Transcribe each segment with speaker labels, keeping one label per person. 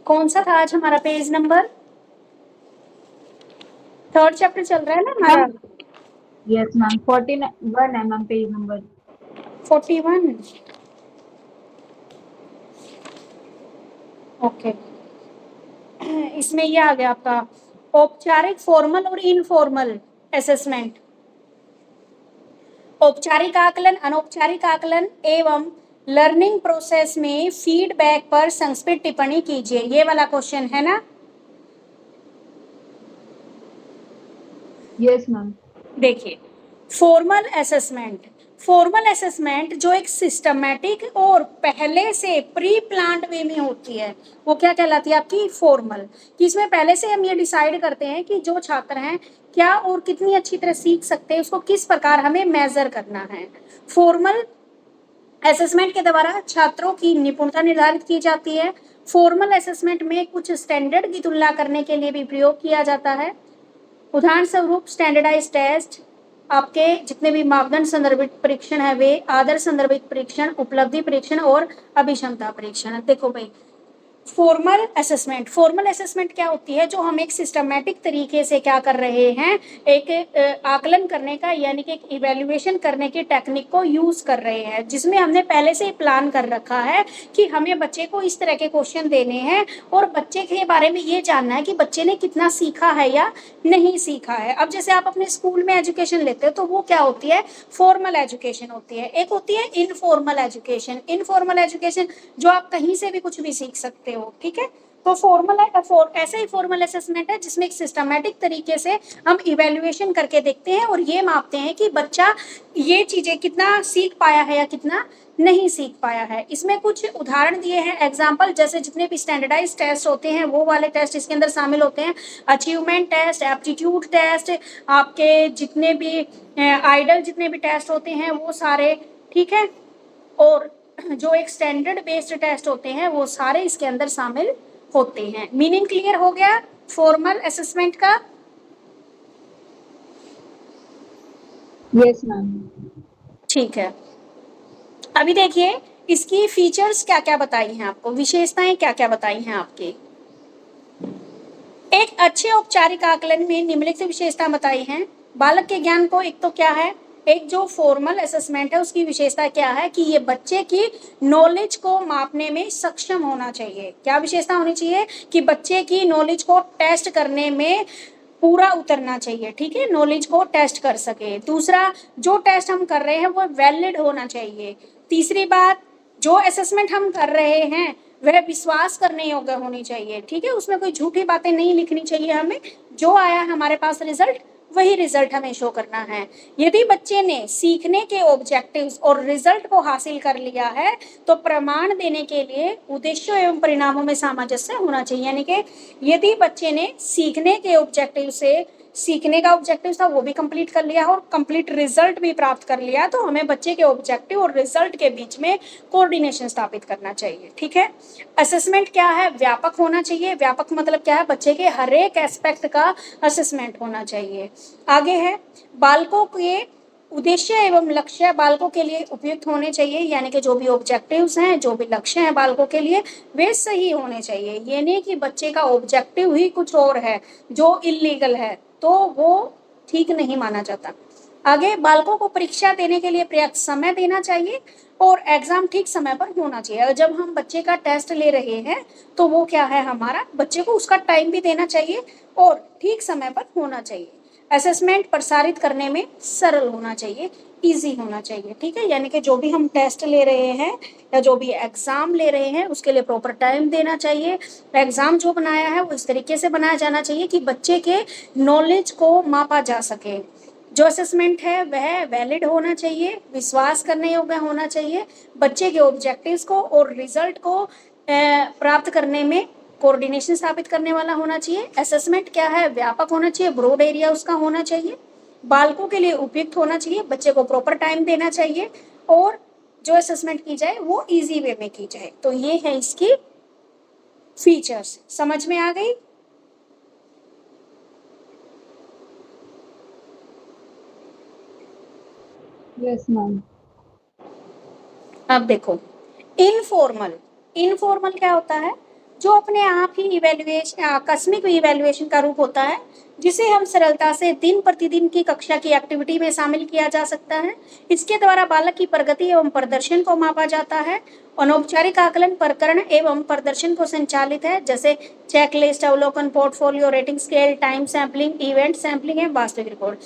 Speaker 1: कौन सा था आज हमारा पेज नंबर? थर्ड चैप्टर चल रहा है ना हमारा।
Speaker 2: यस मैम 41 है मैम पेज नंबर
Speaker 1: 41। ओके, इसमें ये आ गया आपका औपचारिक, फॉर्मल और इनफॉर्मल असेसमेंट। औपचारिक आकलन, अनौपचारिक आकलन एवं लर्निंग प्रोसेस में फीडबैक पर संक्षिप्त टिप्पणी कीजिए, ये वाला क्वेश्चन है ना।
Speaker 2: Yes ma'am.
Speaker 1: देखिए, फॉर्मल असेसमेंट, फॉर्मल असेसमेंट जो एक सिस्टमैटिक और पहले से प्री प्लान्ड वे में होती है, वो क्या कहलाती है आपकी? फॉर्मल। कि इसमें पहले से हम ये डिसाइड करते हैं कि जो छात्र हैं क्या और कितनी अच्छी तरह सीख सकते हैं, उसको किस प्रकार हमें मेजर करना है। फॉर्मल असेसमेंट के द्वारा छात्रों की निपुणता निर्धारित की जाती है। फॉर्मल असेसमेंट में कुछ स्टैंडर्ड की तुलना करने के लिए भी प्रयोग किया जाता है। उदाहरण स्वरूप स्टैंडर्डाइज टेस्ट, आपके जितने भी मापदंड संदर्भित परीक्षण है वे आदर्श संदर्भित परीक्षण, उपलब्धि परीक्षण और अभिक्षमता परीक्षण। देखो भाई, फॉर्मल असेसमेंट, फॉर्मल असेसमेंट क्या होती है? जो हम एक सिस्टमैटिक तरीके से क्या कर रहे हैं, एक आकलन करने का, यानी कि एक इवेल्युएशन करने की टेक्निक को यूज कर रहे हैं, जिसमें हमने पहले से ही प्लान कर रखा है कि हमें बच्चे को इस तरह के क्वेश्चन देने हैं और बच्चे के बारे में ये जानना है कि बच्चे ने कितना सीखा है या नहीं सीखा है। अब जैसे आप अपने स्कूल में एजुकेशन लेते हो तो वो क्या होती है? फॉर्मल एजुकेशन होती है। एक होती है इनफॉर्मल एजुकेशन। इनफॉर्मल एजुकेशन जो आप कहीं से भी कुछ भी सीख सकते हो, ठीक है। तो फॉर्मल है, ऐसे ही फॉर्मल असेसमेंट है जिसमें एक सिस्टमैटिक तरीके से हम इवेल्युएशन करके देखते हैं और ये मापते हैं कि बच्चा ये चीजें कितना सीख पाया है या कितना नहीं सीख पाया है। इसमें कुछ उदाहरण दिए हैं, एग्जाम्पल, जैसे जितने भी स्टैंडर्डाइज टेस्ट होते हैं वो वाले टेस्ट इसके अंदर शामिल होते हैं। अचीवमेंट टेस्ट, एप्टीट्यूड टेस्ट, आपके जितने भी आइडल जितने भी टेस्ट होते हैं वो सारे, ठीक है। और जो एक स्टैंडर्ड बेस्ड टेस्ट होते हैं वो सारे इसके अंदर शामिल होते हैं। मीनिंग क्लियर हो गया फॉर्मल असेसमेंट का?
Speaker 2: Yes ma'am.
Speaker 1: ठीक है, अभी देखिए इसकी फीचर्स क्या क्या बताई हैं आपको, विशेषताएं क्या क्या बताई हैं आपकी। एक अच्छे औपचारिक आकलन में निम्नलिखित विशेषता बताई हैं। बालक के ज्ञान को, एक तो क्या है, एक जो फॉर्मल असेसमेंट है उसकी विशेषता क्या है कि ये बच्चे की नॉलेज को मापने में सक्षम होना चाहिए। क्या विशेषता होनी चाहिए? कि बच्चे की नॉलेज को टेस्ट करने में पूरा उतरना चाहिए, ठीक है, नॉलेज को टेस्ट कर सके। दूसरा, जो टेस्ट हम कर रहे हैं वो वैलिड होना चाहिए। तीसरी बात, जो असेसमेंट हम कर रहे हैं वह विश्वास करने योग्य होनी चाहिए, ठीक है, उसमें कोई झूठी बातें नहीं लिखनी चाहिए। हमें जो आया हमारे पास रिजल्ट, वही रिजल्ट हमें शो करना है। यदि बच्चे ने सीखने के ऑब्जेक्टिव्स और रिजल्ट को हासिल कर लिया है तो प्रमाण देने के लिए उद्देश्यों एवं परिणामों में सामंजस्य होना चाहिए। यानी कि यदि बच्चे ने सीखने के ऑब्जेक्टिव से, सीखने का ऑब्जेक्टिव था वो भी कंप्लीट कर लिया और कंप्लीट रिजल्ट भी प्राप्त कर लिया, तो हमें बच्चे के ऑब्जेक्टिव और रिजल्ट के बीच में कोऑर्डिनेशन स्थापित करना चाहिए, ठीक है। असेसमेंट क्या है? व्यापक होना चाहिए। व्यापक मतलब क्या है? बच्चे के हर एक एस्पेक्ट का असेसमेंट होना चाहिए। आगे है, बालकों के उद्देश्य एवं लक्ष्य बालकों के लिए उपयुक्त होने चाहिए, यानी कि जो भी ऑब्जेक्टिव्स हैं, जो भी लक्ष्य हैं बालकों के लिए, वे सही होने चाहिए। ये नहीं कि बच्चे का ऑब्जेक्टिव ही कुछ और है जो इलीगल है, तो वो ठीक नहीं माना जाता। आगे, बालकों को परीक्षा देने के लिए पर्याप्त समय देना चाहिए और एग्जाम ठीक समय पर होना चाहिए। और जब हम बच्चे का टेस्ट ले रहे हैं तो वो क्या है, हमारा बच्चे को उसका टाइम भी देना चाहिए और ठीक समय पर होना चाहिए। असेसमेंट प्रसारित करने में सरल होना चाहिए, इजी होना चाहिए, ठीक है। यानी कि जो भी हम टेस्ट ले रहे हैं या जो भी एग्जाम ले रहे हैं उसके लिए प्रॉपर टाइम देना चाहिए। एग्जाम जो बनाया है वो इस तरीके से बनाया जाना चाहिए कि बच्चे के नॉलेज को मापा जा सके। जो असेसमेंट है वह वैलिड होना चाहिए, विश्वास करने योग्य होना चाहिए, बच्चे के ऑब्जेक्टिव्स को और रिजल्ट को प्राप्त करने में कोऑर्डिनेशन स्थापित करने वाला होना चाहिए। असेसमेंट क्या है? व्यापक होना चाहिए, ब्रॉड एरिया उसका होना चाहिए, बालकों के लिए उपयुक्त होना चाहिए, बच्चे को प्रॉपर टाइम देना चाहिए और जो असेसमेंट की जाए वो इजी वे में की जाए। तो ये है इसकी फीचर्स। समझ में आ गई?
Speaker 2: Yes ma'am.
Speaker 1: अब देखो, इनफॉर्मल, इनफॉर्मल क्या होता है? जो अपने आप ही इवैल्यूएशन आकस्मिक इवैल्यूएशन का रूप होता है, जिसे हम सरलता से दिन प्रतिदिन की कक्षा की एक्टिविटी में शामिल किया जा सकता है। इसके द्वारा बालक की प्रगति एवं प्रदर्शन को मापा जाता है। अनौपचारिक आकलन प्रकरण एवं प्रदर्शन को संचालित है, जैसे चेकलिस्ट, अवलोकन, portfolio, rating scale, time sampling, event sampling एवं वास्तविक रिकॉर्ड।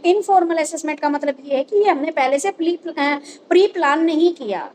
Speaker 1: इनफॉर्मल असेसमेंट का मतलब ये है कि ये हमने पहले से प्री प्लान नहीं किया।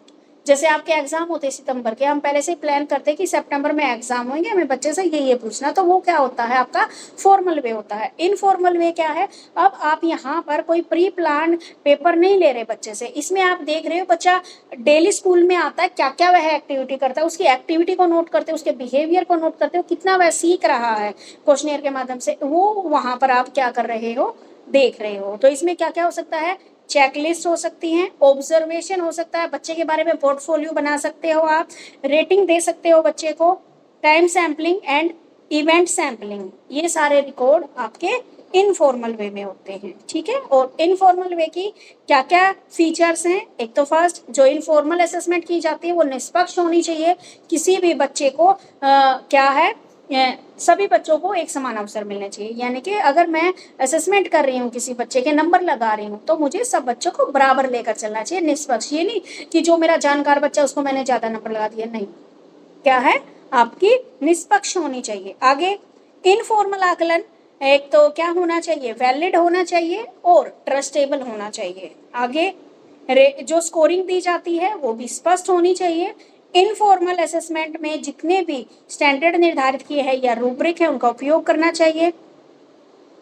Speaker 1: जैसे आपके एग्जाम होते हैं सितंबर के, हम पहले से प्लान करते हैं कि सितंबर में एग्जाम होंगे, हमें बच्चे से ये पूछना, तो वो क्या होता है, आपका फॉर्मल वे होता है। इनफॉर्मल वे क्या है, अब आप यहाँ पर कोई प्री प्लान पेपर नहीं ले रहे बच्चे से, इसमें आप देख रहे हो बच्चा डेली स्कूल में आता है, क्या क्या वह एक्टिविटी करता है, उसकी एक्टिविटी को नोट करते हो, उसके बिहेवियर को नोट करते हो, कितना वह सीख रहा है क्वेश्चनियर के माध्यम से, वो वहां पर आप क्या कर रहे हो, देख रहे हो। तो इसमें क्या क्या हो सकता है, चेकलिस्ट हो सकती हैं, ऑब्जर्वेशन हो सकता है, बच्चे के बारे में पोर्टफोलियो बना सकते हो आप, रेटिंग दे सकते हो बच्चे को, time sampling and event sampling, ये सारे रिकॉर्ड आपके इनफॉर्मल वे में होते हैं। ठीक है, और इनफॉर्मल वे की क्या क्या फीचर्स हैं, एक तो फर्स्ट जो इनफॉर्मल असेसमेंट की जाती है वो निष्पक्ष होनी चाहिए, किसी भी बच्चे को क्या है, सभी बच्चों को एक समान अवसर मिलने चाहिए, यानी कि अगर मैं असेसमेंट कर रही हूँ किसी बच्चे के, नंबर लगा रही हूँ, तो मुझे सब बच्चों को बराबर लेकर चलना चाहिए, निष्पक्ष। ये नहीं कि जो मेरा जानकार बच्चा उसको मैंने ज्यादा नंबर लगा दिया, नहीं, क्या है, आपकी निष्पक्ष होनी चाहिए। आगे इनफॉर्मल आकलन, एक तो क्या होना चाहिए, वैलिड होना चाहिए और ट्रस्टेबल होना चाहिए। आगे जो स्कोरिंग दी जाती है वो भी स्पष्ट होनी चाहिए। इनफॉर्मल असेसमेंट में जितने भी स्टैंडर्ड निर्धारित किए हैं या रूब्रिक है उनका उपयोग करना चाहिए।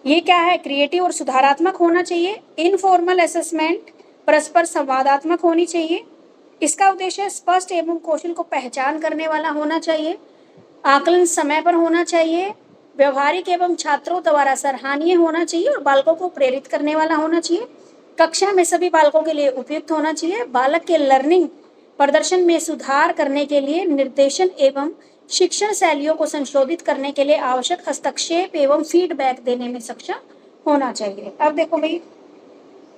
Speaker 1: ये क्या है, क्रिएटिव और सुधारात्मक होना चाहिए। इनफॉर्मल असेसमेंट परस्पर संवादात्मक होनी चाहिए। इसका उद्देश्य स्पष्ट एवं कौशल को पहचान करने वाला होना चाहिए। आकलन समय पर होना चाहिए, व्यवहारिक एवं छात्रों द्वारा सराहनीय होना चाहिए और बालकों को प्रेरित करने वाला होना चाहिए। कक्षा में सभी बालकों के लिए उपयुक्त होना चाहिए। बालक के लर्निंग प्रदर्शन में सुधार करने के लिए निर्देशन एवं शिक्षण शैलियों को संशोधित करने के लिए आवश्यक हस्तक्षेप एवं फीडबैक देने में सक्षम होना चाहिए। अब देखो भाई,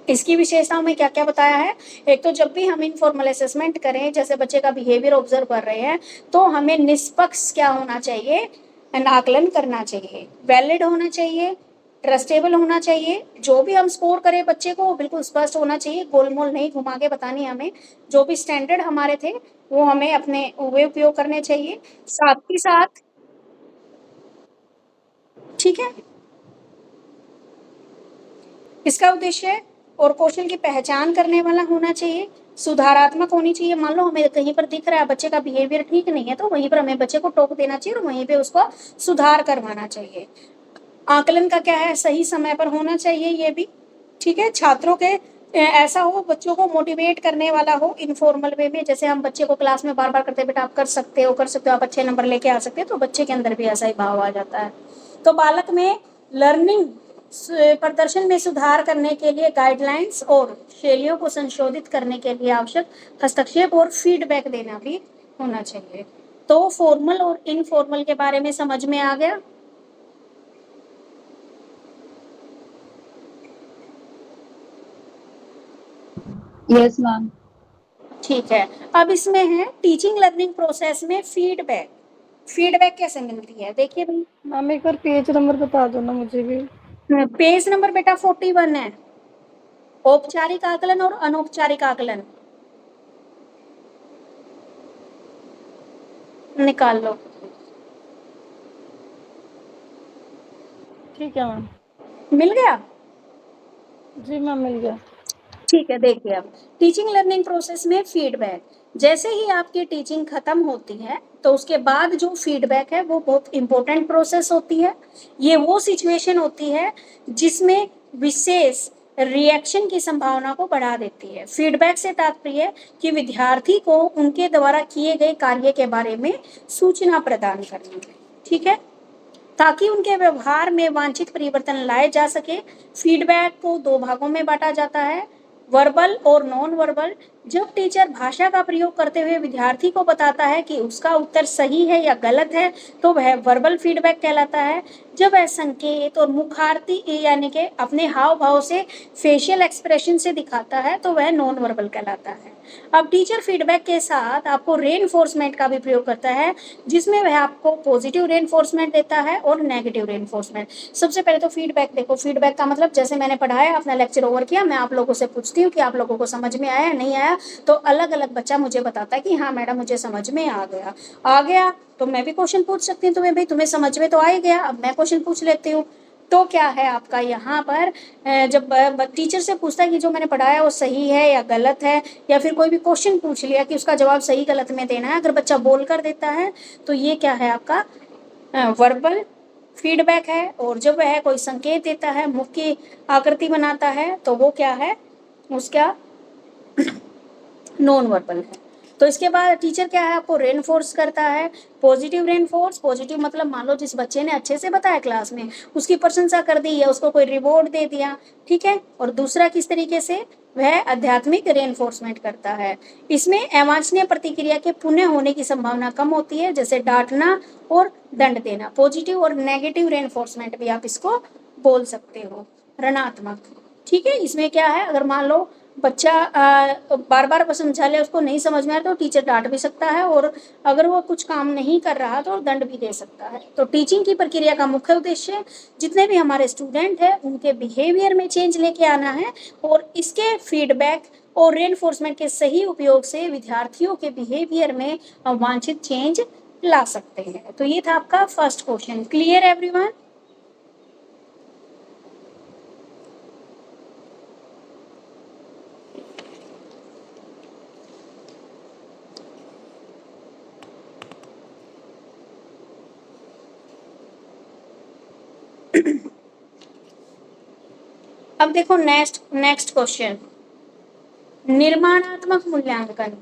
Speaker 1: इसकी विशेषताओं में क्या क्या बताया है। एक तो जब भी हम इनफॉर्मल असेसमेंट करें, जैसे बच्चे का बिहेवियर ऑब्जर्व कर रहे हैं, तो हमें निष्पक्ष क्या होना चाहिए, आकलन करना चाहिए, वैलिड होना चाहिए, ट्रस्टेबल होना चाहिए। जो भी हम स्कोर करें बच्चे को वो बिल्कुल स्पष्ट होना चाहिए, गोलमोल नहीं घुमा के बतानी हमें, जो भी स्टैंडर्ड हमारे थे वो हमें अपने वे उपयोग करने चाहिए। साथ ही साथ, ठीक है, इसका उद्देश्य और कौशल की पहचान करने वाला होना चाहिए, सुधारात्मक होनी चाहिए। मान लो हमें कहीं पर दिख रहा है बच्चे का बिहेवियर ठीक नहीं है, तो वहीं पर हमें बच्चे को टोक देना चाहिए और वहीं पे उसको सुधार करवाना चाहिए। आकलन का क्या है, सही समय पर होना चाहिए ये भी, ठीक है। छात्रों के ऐसा हो, बच्चों को मोटिवेट करने वाला हो इनफॉर्मल वे में, जैसे हम बच्चे को क्लास में बार बार करते हैं, बेटा आप कर सकते हो, कर सकते हो, आप अच्छे नंबर लेके आ सकते हो, तो बच्चे के अंदर भी ऐसा ही भाव आ जाता है। तो बालक में लर्निंग प्रदर्शन में सुधार करने के लिए गाइडलाइंस और शैलियों को संशोधित करने के लिए आवश्यक हस्तक्षेप और फीडबैक देना भी होना चाहिए। तो फॉर्मल और इनफॉर्मल के बारे में समझ में आ गया।
Speaker 2: Yes, ma'am.
Speaker 1: ठीक है, अब इसमें है टीचिंग लर्निंग प्रोसेस में फीडबैक। फीडबैक कैसे मिलती है, देखिए भाई,
Speaker 3: मैम एक बार पेज नंबर बता दो ना मुझे भी।
Speaker 1: पेज नंबर बेटा 41 है, औपचारिक आकलन और अनौपचारिक आकलन, निकाल लो।
Speaker 3: ठीक है मैम।
Speaker 1: मिल गया,
Speaker 3: जी मैम मिल गया।
Speaker 1: ठीक है। देखिए अब टीचिंग लर्निंग प्रोसेस में फीडबैक, जैसे ही आपकी टीचिंग खत्म होती है तो उसके बाद जो फीडबैक है वो बहुत इंपॉर्टेंट प्रोसेस होती है। ये वो सिचुएशन होती है जिसमें विशेष रिएक्शन की संभावना को बढ़ा देती है। फीडबैक से तात्पर्य कि विद्यार्थी को उनके द्वारा किए गए कार्य के बारे में सूचना प्रदान करना, ठीक है, ताकि उनके व्यवहार में वांछित परिवर्तन लाए जा सके। फीडबैक को दो भागों में बांटा जाता है, वर्बल और नॉन वर्बल। जब टीचर भाषा का प्रयोग करते हुए विद्यार्थी को बताता है कि उसका उत्तर सही है या गलत है तो वह वर्बल फीडबैक कहलाता है। जब वह संकेत और मुखारती यानी कि अपने हाव भाव से, फेशियल एक्सप्रेशन से दिखाता है तो वह नॉन वर्बल कहलाता है। अब टीचर फीडबैक के साथ आपको रेनफोर्समेंट का भी प्रयोग करता है, जिसमें वह आपको पॉजिटिव रेनफोर्समेंट देता है और नेगेटिव रेनफोर्समेंट। सबसे पहले तो फीडबैक देखो, फीडबैक का मतलब जैसे मैंने पढ़ाया, अपना लेक्चर ओवर किया, मैं आप लोगों से पूछती हूँ कि आप लोगों को समझ में आया नहीं आया, तो अलग अलग बच्चा मुझे बताता है कि हाँ मैडम मुझे समझ में आ गया, तो मैं भी क्वेश्चन पूछ सकती हूँ तुम्हें, भाई तुम्हें समझ में तो आ ही गया, अब मैं क्वेश्चन पूछ लेती हूँ। तो क्या है आपका यहाँ पर, जब टीचर से पूछता है कि जो मैंने पढ़ाया वो सही है या गलत है, या फिर कोई भी क्वेश्चन पूछ लिया कि उसका जवाब सही गलत में देना है, अगर बच्चा बोल कर देता है तो ये क्या है आपका वर्बल फीडबैक है। और जब वह कोई संकेत देता है, मुख की आकृति बनाता है, तो वो क्या है, उसका नॉन वर्बल है। तो इसके बाद टीचर क्या है, आपको रेनफोर्स करता है, पॉजिटिव रेनफोर्स। पॉजिटिव मतलब मान लो जिस बच्चे ने अच्छे से बताया क्लास में, उसकी प्रशंसा कर दी या उसको कोई रिवॉर्ड दे दिया, ठीक है। और दूसरा किस तरीके से, वह आध्यात्मिक रेनफोर्समेंट करता है। इसमें अवांछनीय प्रतिक्रिया के पुनः होने की संभावना कम होती है, जैसे डांटना और दंड देना। पॉजिटिव और नेगेटिव रेनफोर्समेंट भी आप इसको बोल सकते हो, ऋणात्मक, ठीक है। इसमें क्या है, अगर मान लो बच्चा बार बार समझा ले, उसको नहीं समझ में आया तो टीचर डांट भी सकता है, और अगर वो कुछ काम नहीं कर रहा तो दंड भी दे सकता है। तो टीचिंग की प्रक्रिया का मुख्य उद्देश्य जितने भी हमारे स्टूडेंट हैं उनके बिहेवियर में चेंज लेके आना है, और इसके फीडबैक और रेनफोर्समेंट के सही उपयोग से विद्यार्थियों के बिहेवियर में वांछित चेंज ला सकते हैं। तो ये था आपका फर्स्ट क्वेश्चन। Clear everyone? अब देखो नेक्स्ट क्वेश्चन, निर्माणात्मक मूल्यांकन।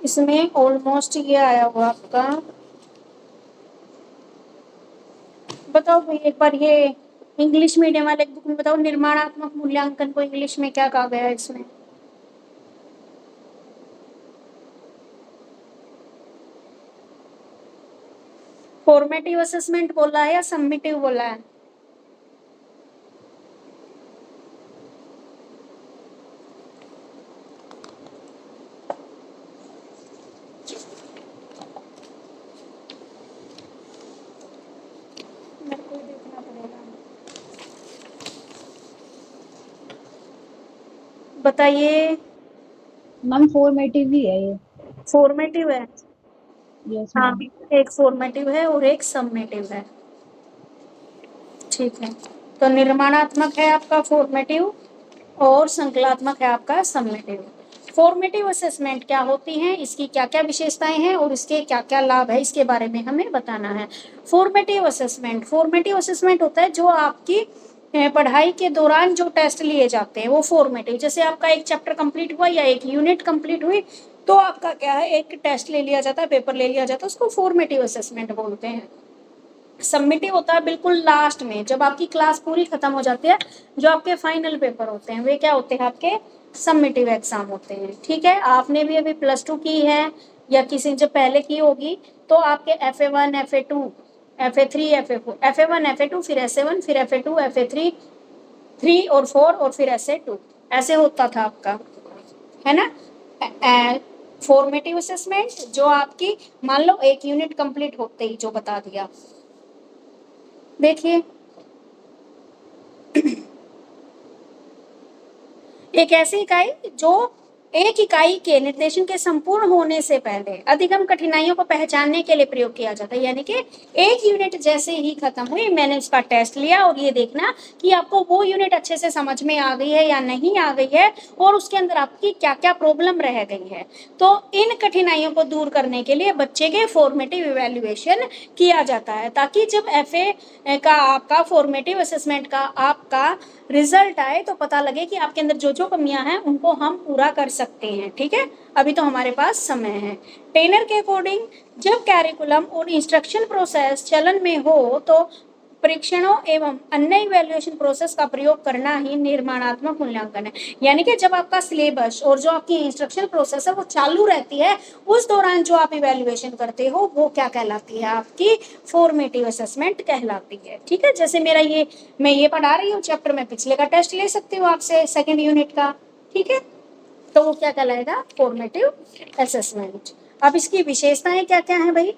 Speaker 1: इसमें ऑलमोस्ट ये आया हुआ आपका, बताओ भाई एक बार ये इंग्लिश मीडियम वाले बुक में बताओ, निर्माणात्मक मूल्यांकन को इंग्लिश में क्या कहा गया है इसमें? फॉर्मेटिव असेसमेंट बोला है या सबमिटिव बोला है? मेरे को देखना पड़ेगा, बताइए।
Speaker 2: मैम फॉर्मेटिव ही है ये।
Speaker 1: फॉर्मेटिव है,
Speaker 2: यस
Speaker 1: हाँ
Speaker 2: मैम।
Speaker 1: एक फॉर्मेटिव है और एक सबमिटिव है, ठीक है। तो निर्माणात्मक है आपका फॉर्मेटिव और संकलात्मक है आपका सबमिटिव। फॉर्मेटिव असेसमेंट क्या होती हैं, इसकी क्या क्या विशेषताएं हैं और इसके क्या क्या लाभ है, इसके बारे में हमें बताना है। फॉर्मेटिव असेसमेंट होता है जो आपकी पढ़ाई के दौरान जो टेस्ट लिए जाते हैं वो फॉर्मेटिव। जैसे आपका एक चैप्टर कंप्लीट हुआ या एक यूनिट कंप्लीट हुई, तो आपका क्या है, एक टेस्ट ले लिया जाता है, पेपर ले लिया जाता है, उसको फॉर्मेटिव असेसमेंट बोलते हैं। सबमिटिव होता है बिल्कुल लास्ट में, जब आपकी क्लास पूरी खत्म हो जाती है, जो आपके फाइनल पेपर होते हैं वे क्या होते हैं, आपके सबमिटिव एग्जाम होते हैं, ठीक है। आपने भी अभी प्लस 2 की है या किसी ने जब पहले की होगी, तो आपके FA1 FA2 FA3 FA4, FA1 FA2 फिर SA1 फिर FA2 FA3 3 और 4 और फिर SA2, ऐसे होता था आपका, है ना। फॉर्मेटिव असेसमेंट जो आपकी मान लो एक यूनिट कंप्लीट होते ही जो बता दिया, देखिए एक ऐसी इकाई जो एक इकाई के निर्देशन के संपूर्ण होने से पहले अधिगम कठिनाइयों को पहचानने के लिए प्रयोग किया जाता है। यानी कि एक यूनिट जैसे ही खत्म हुई, मैंने उसका टेस्ट लिया और ये देखना कि आपको वो यूनिट अच्छे से समझ में आ गई है या नहीं आ गई है, और उसके अंदर आपकी क्या क्या प्रॉब्लम रह गई है। तो इन कठिनाइयों को दूर करने के लिए बच्चे के फॉर्मेटिव इवैल्यूएशन किया जाता है, ताकि जब FA का आपका फॉर्मेटिव असेसमेंट का आपका रिजल्ट आए तो पता लगे कि आपके अंदर जो जो कमियां हैं उनको हम पूरा कर सकते हैं, ठीक है, अभी तो हमारे पास समय है। टेनर के अकॉर्डिंग जब कैरिकुलम और इंस्ट्रक्शन प्रोसेस चलन में हो तो परीक्षणों एवं अन्य इवैल्यूएशन प्रोसेस का प्रयोग करना ही निर्माणात्मक मूल्यांकन है। यानी कि जब आपका सिलेबस और जो आपकी इंस्ट्रक्शन प्रोसेस है वो चालू रहती है, उस दौरान जो आप इवैल्यूएशन करते हो वो क्या कहलाती है, आपकी फॉर्मेटिव असेसमेंट कहलाती है, ठीक है। जैसे मेरा ये मैं ये पढ़ा रही हूँ चैप्टर, में पिछले का टेस्ट ले सकती हूँ आपसे सेकेंड यूनिट का, ठीक है, तो वो क्या कहलाएगा, फॉर्मेटिव असेसमेंट। अब इसकी विशेषताएं क्या क्या है भाई,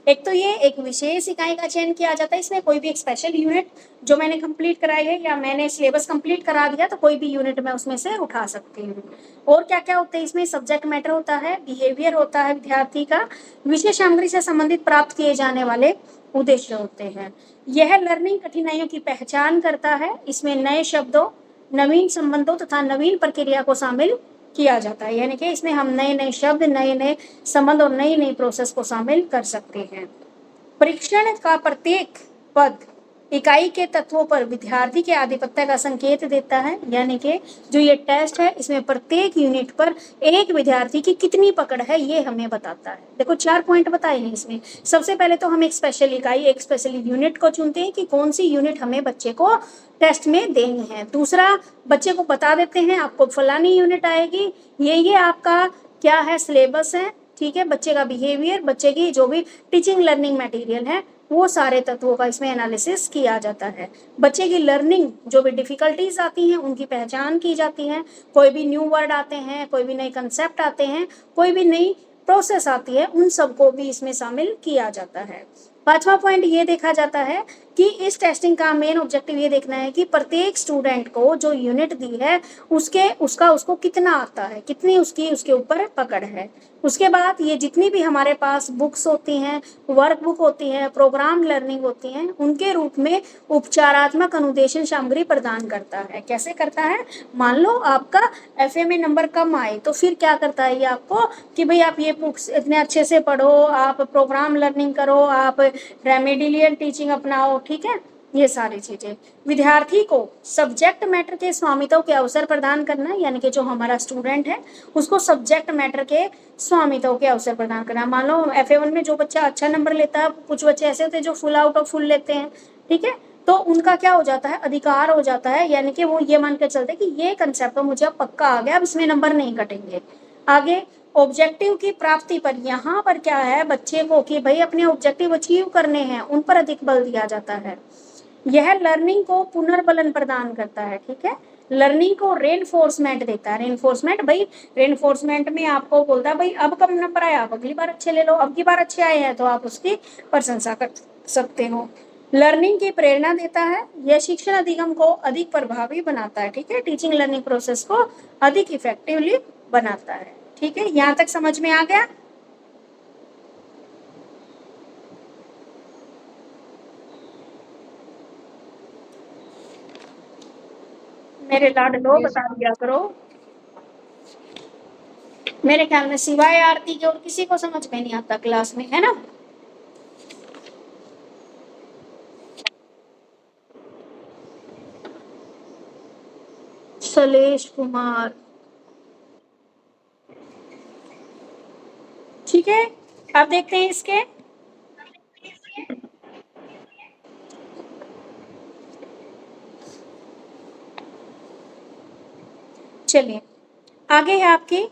Speaker 1: एक तो ये एक विशेष इकाई का चयन किया जाता है, इसमें कोई भी एक स्पेशल यूनिट जो मैंने कंप्लीट कराई है या मैंने सिलेबस कंप्लीट करा दिया तो कोई भी यूनिट मैं उसमें से उठा सकती हूँ। और क्या क्या होता है इसमें, सब्जेक्ट मैटर होता है, बिहेवियर होता है विद्यार्थी का, विषय सामग्री से संबंधित प्राप्त किए जाने वाले उद्देश्य होते हैं। यह लर्निंग कठिनाइयों की पहचान करता है, इसमें नए शब्दों, नवीन संबंधों तथा नवीन प्रक्रिया को शामिल किया जाता है, यानी कि इसमें हम नए नए शब्द, नए नए संबंध और नई नई प्रोसेस को शामिल कर सकते हैं। परीक्षण का प्रत्येक पद इकाई के तत्वों पर विद्यार्थी के आधिपत्य का संकेत देता है, यानी कि जो ये टेस्ट है इसमें प्रत्येक यूनिट पर एक विद्यार्थी की कितनी पकड़ है ये हमें बताता है। देखो 4 पॉइंट बताए हैं इसमें। सबसे पहले तो हम एक स्पेशल इकाई, एक स्पेशल यूनिट को चुनते हैं कि कौन सी यूनिट हमें बच्चे को टेस्ट में देनी है। दूसरा, बच्चे को बता देते हैं आपको फलानी यूनिट आएगी, ये आपका क्या है, सिलेबस है, ठीक है, बच्चे का बिहेवियर, बच्चे की जो भी टीचिंग लर्निंग मटेरियल है, वो सारे तत्वों का इसमें एनालिसिस किया जाता है। बच्चे की लर्निंग जो भी डिफिकल्टीज आती हैं उनकी पहचान की जाती है, कोई भी न्यू वर्ड आते हैं, कोई भी नए कंसेप्ट आते हैं, कोई भी नई प्रोसेस आती है, उन सबको भी इसमें शामिल किया जाता है। 5वां पॉइंट ये देखा जाता है कि इस टेस्टिंग का मेन ऑब्जेक्टिव ये देखना है कि प्रत्येक स्टूडेंट को जो यूनिट दी है उसको कितना आता है, कितनी उसके ऊपर पकड़ है। उसके बाद ये जितनी भी हमारे पास बुक्स होती हैं, वर्क बुक होती हैं, प्रोग्राम लर्निंग होती हैं, उनके रूप में उपचारात्मक अनुदेशन सामग्री प्रदान करता है। कैसे करता है, मान लो आपका एफए में नंबर कम आए तो फिर क्या करता है ये आपको कि भाई आप ये बुक्स इतने अच्छे से पढ़ो, आप प्रोग्राम लर्निंग करो, आप रेमेडियल टीचिंग अपनाओ, ठीक है, ये सारी चीजें। विद्यार्थी को सब्जेक्ट मैटर के स्वामित्व के अवसर प्रदान करना, यानी कि जो हमारा स्टूडेंट है उसको सब्जेक्ट मैटर के स्वामित्व के अवसर प्रदान करना। मान लो FA1 में जो बच्चा अच्छा नंबर लेता है, कुछ बच्चे ऐसे होते हैं जो फुल आउट ऑफ फुल लेते हैं, ठीक है, तो उनका क्या हो जाता है, अधिकार हो जाता है, यानी कि वो ये मान कर चलते हैं कि ये कंसेप्ट तो मुझे अब पक्का आ गया, अब इसमें नंबर नहीं कटेंगे। आगे ऑब्जेक्टिव की प्राप्ति पर, यहाँ पर क्या है बच्चे को कि भाई अपने ऑब्जेक्टिव अचीव करने हैं, उन पर अधिक बल दिया जाता है। यह लर्निंग को पुनर्बलन प्रदान करता है, ठीक है, लर्निंग को रेनफोर्समेंट देता है। रेनफोर्समेंट, भाई रेनफोर्समेंट में आपको बोलता है भाई अब कम नंबर आया, आप अगली बार अच्छे ले लो, अब की बार अच्छे आए हैं तो आप उसकी प्रशंसा कर सकते हो। लर्निंग की प्रेरणा देता है, यह शिक्षण अधिगम को अधिक प्रभावी बनाता है, ठीक है, टीचिंग लर्निंग प्रोसेस को अधिक इफेक्टिवली बनाता है, ठीक है, यहाँ तक समझ में आ गया। मेरे लाडलो बता दिया करो। मेरे ख्याल में सिवाय आरती के और किसी को समझ में नहीं आता क्लास में, है ना। सलेश कुमार, ठीक है, अब देखते हैं इसके। चलिए आगे है आपकी,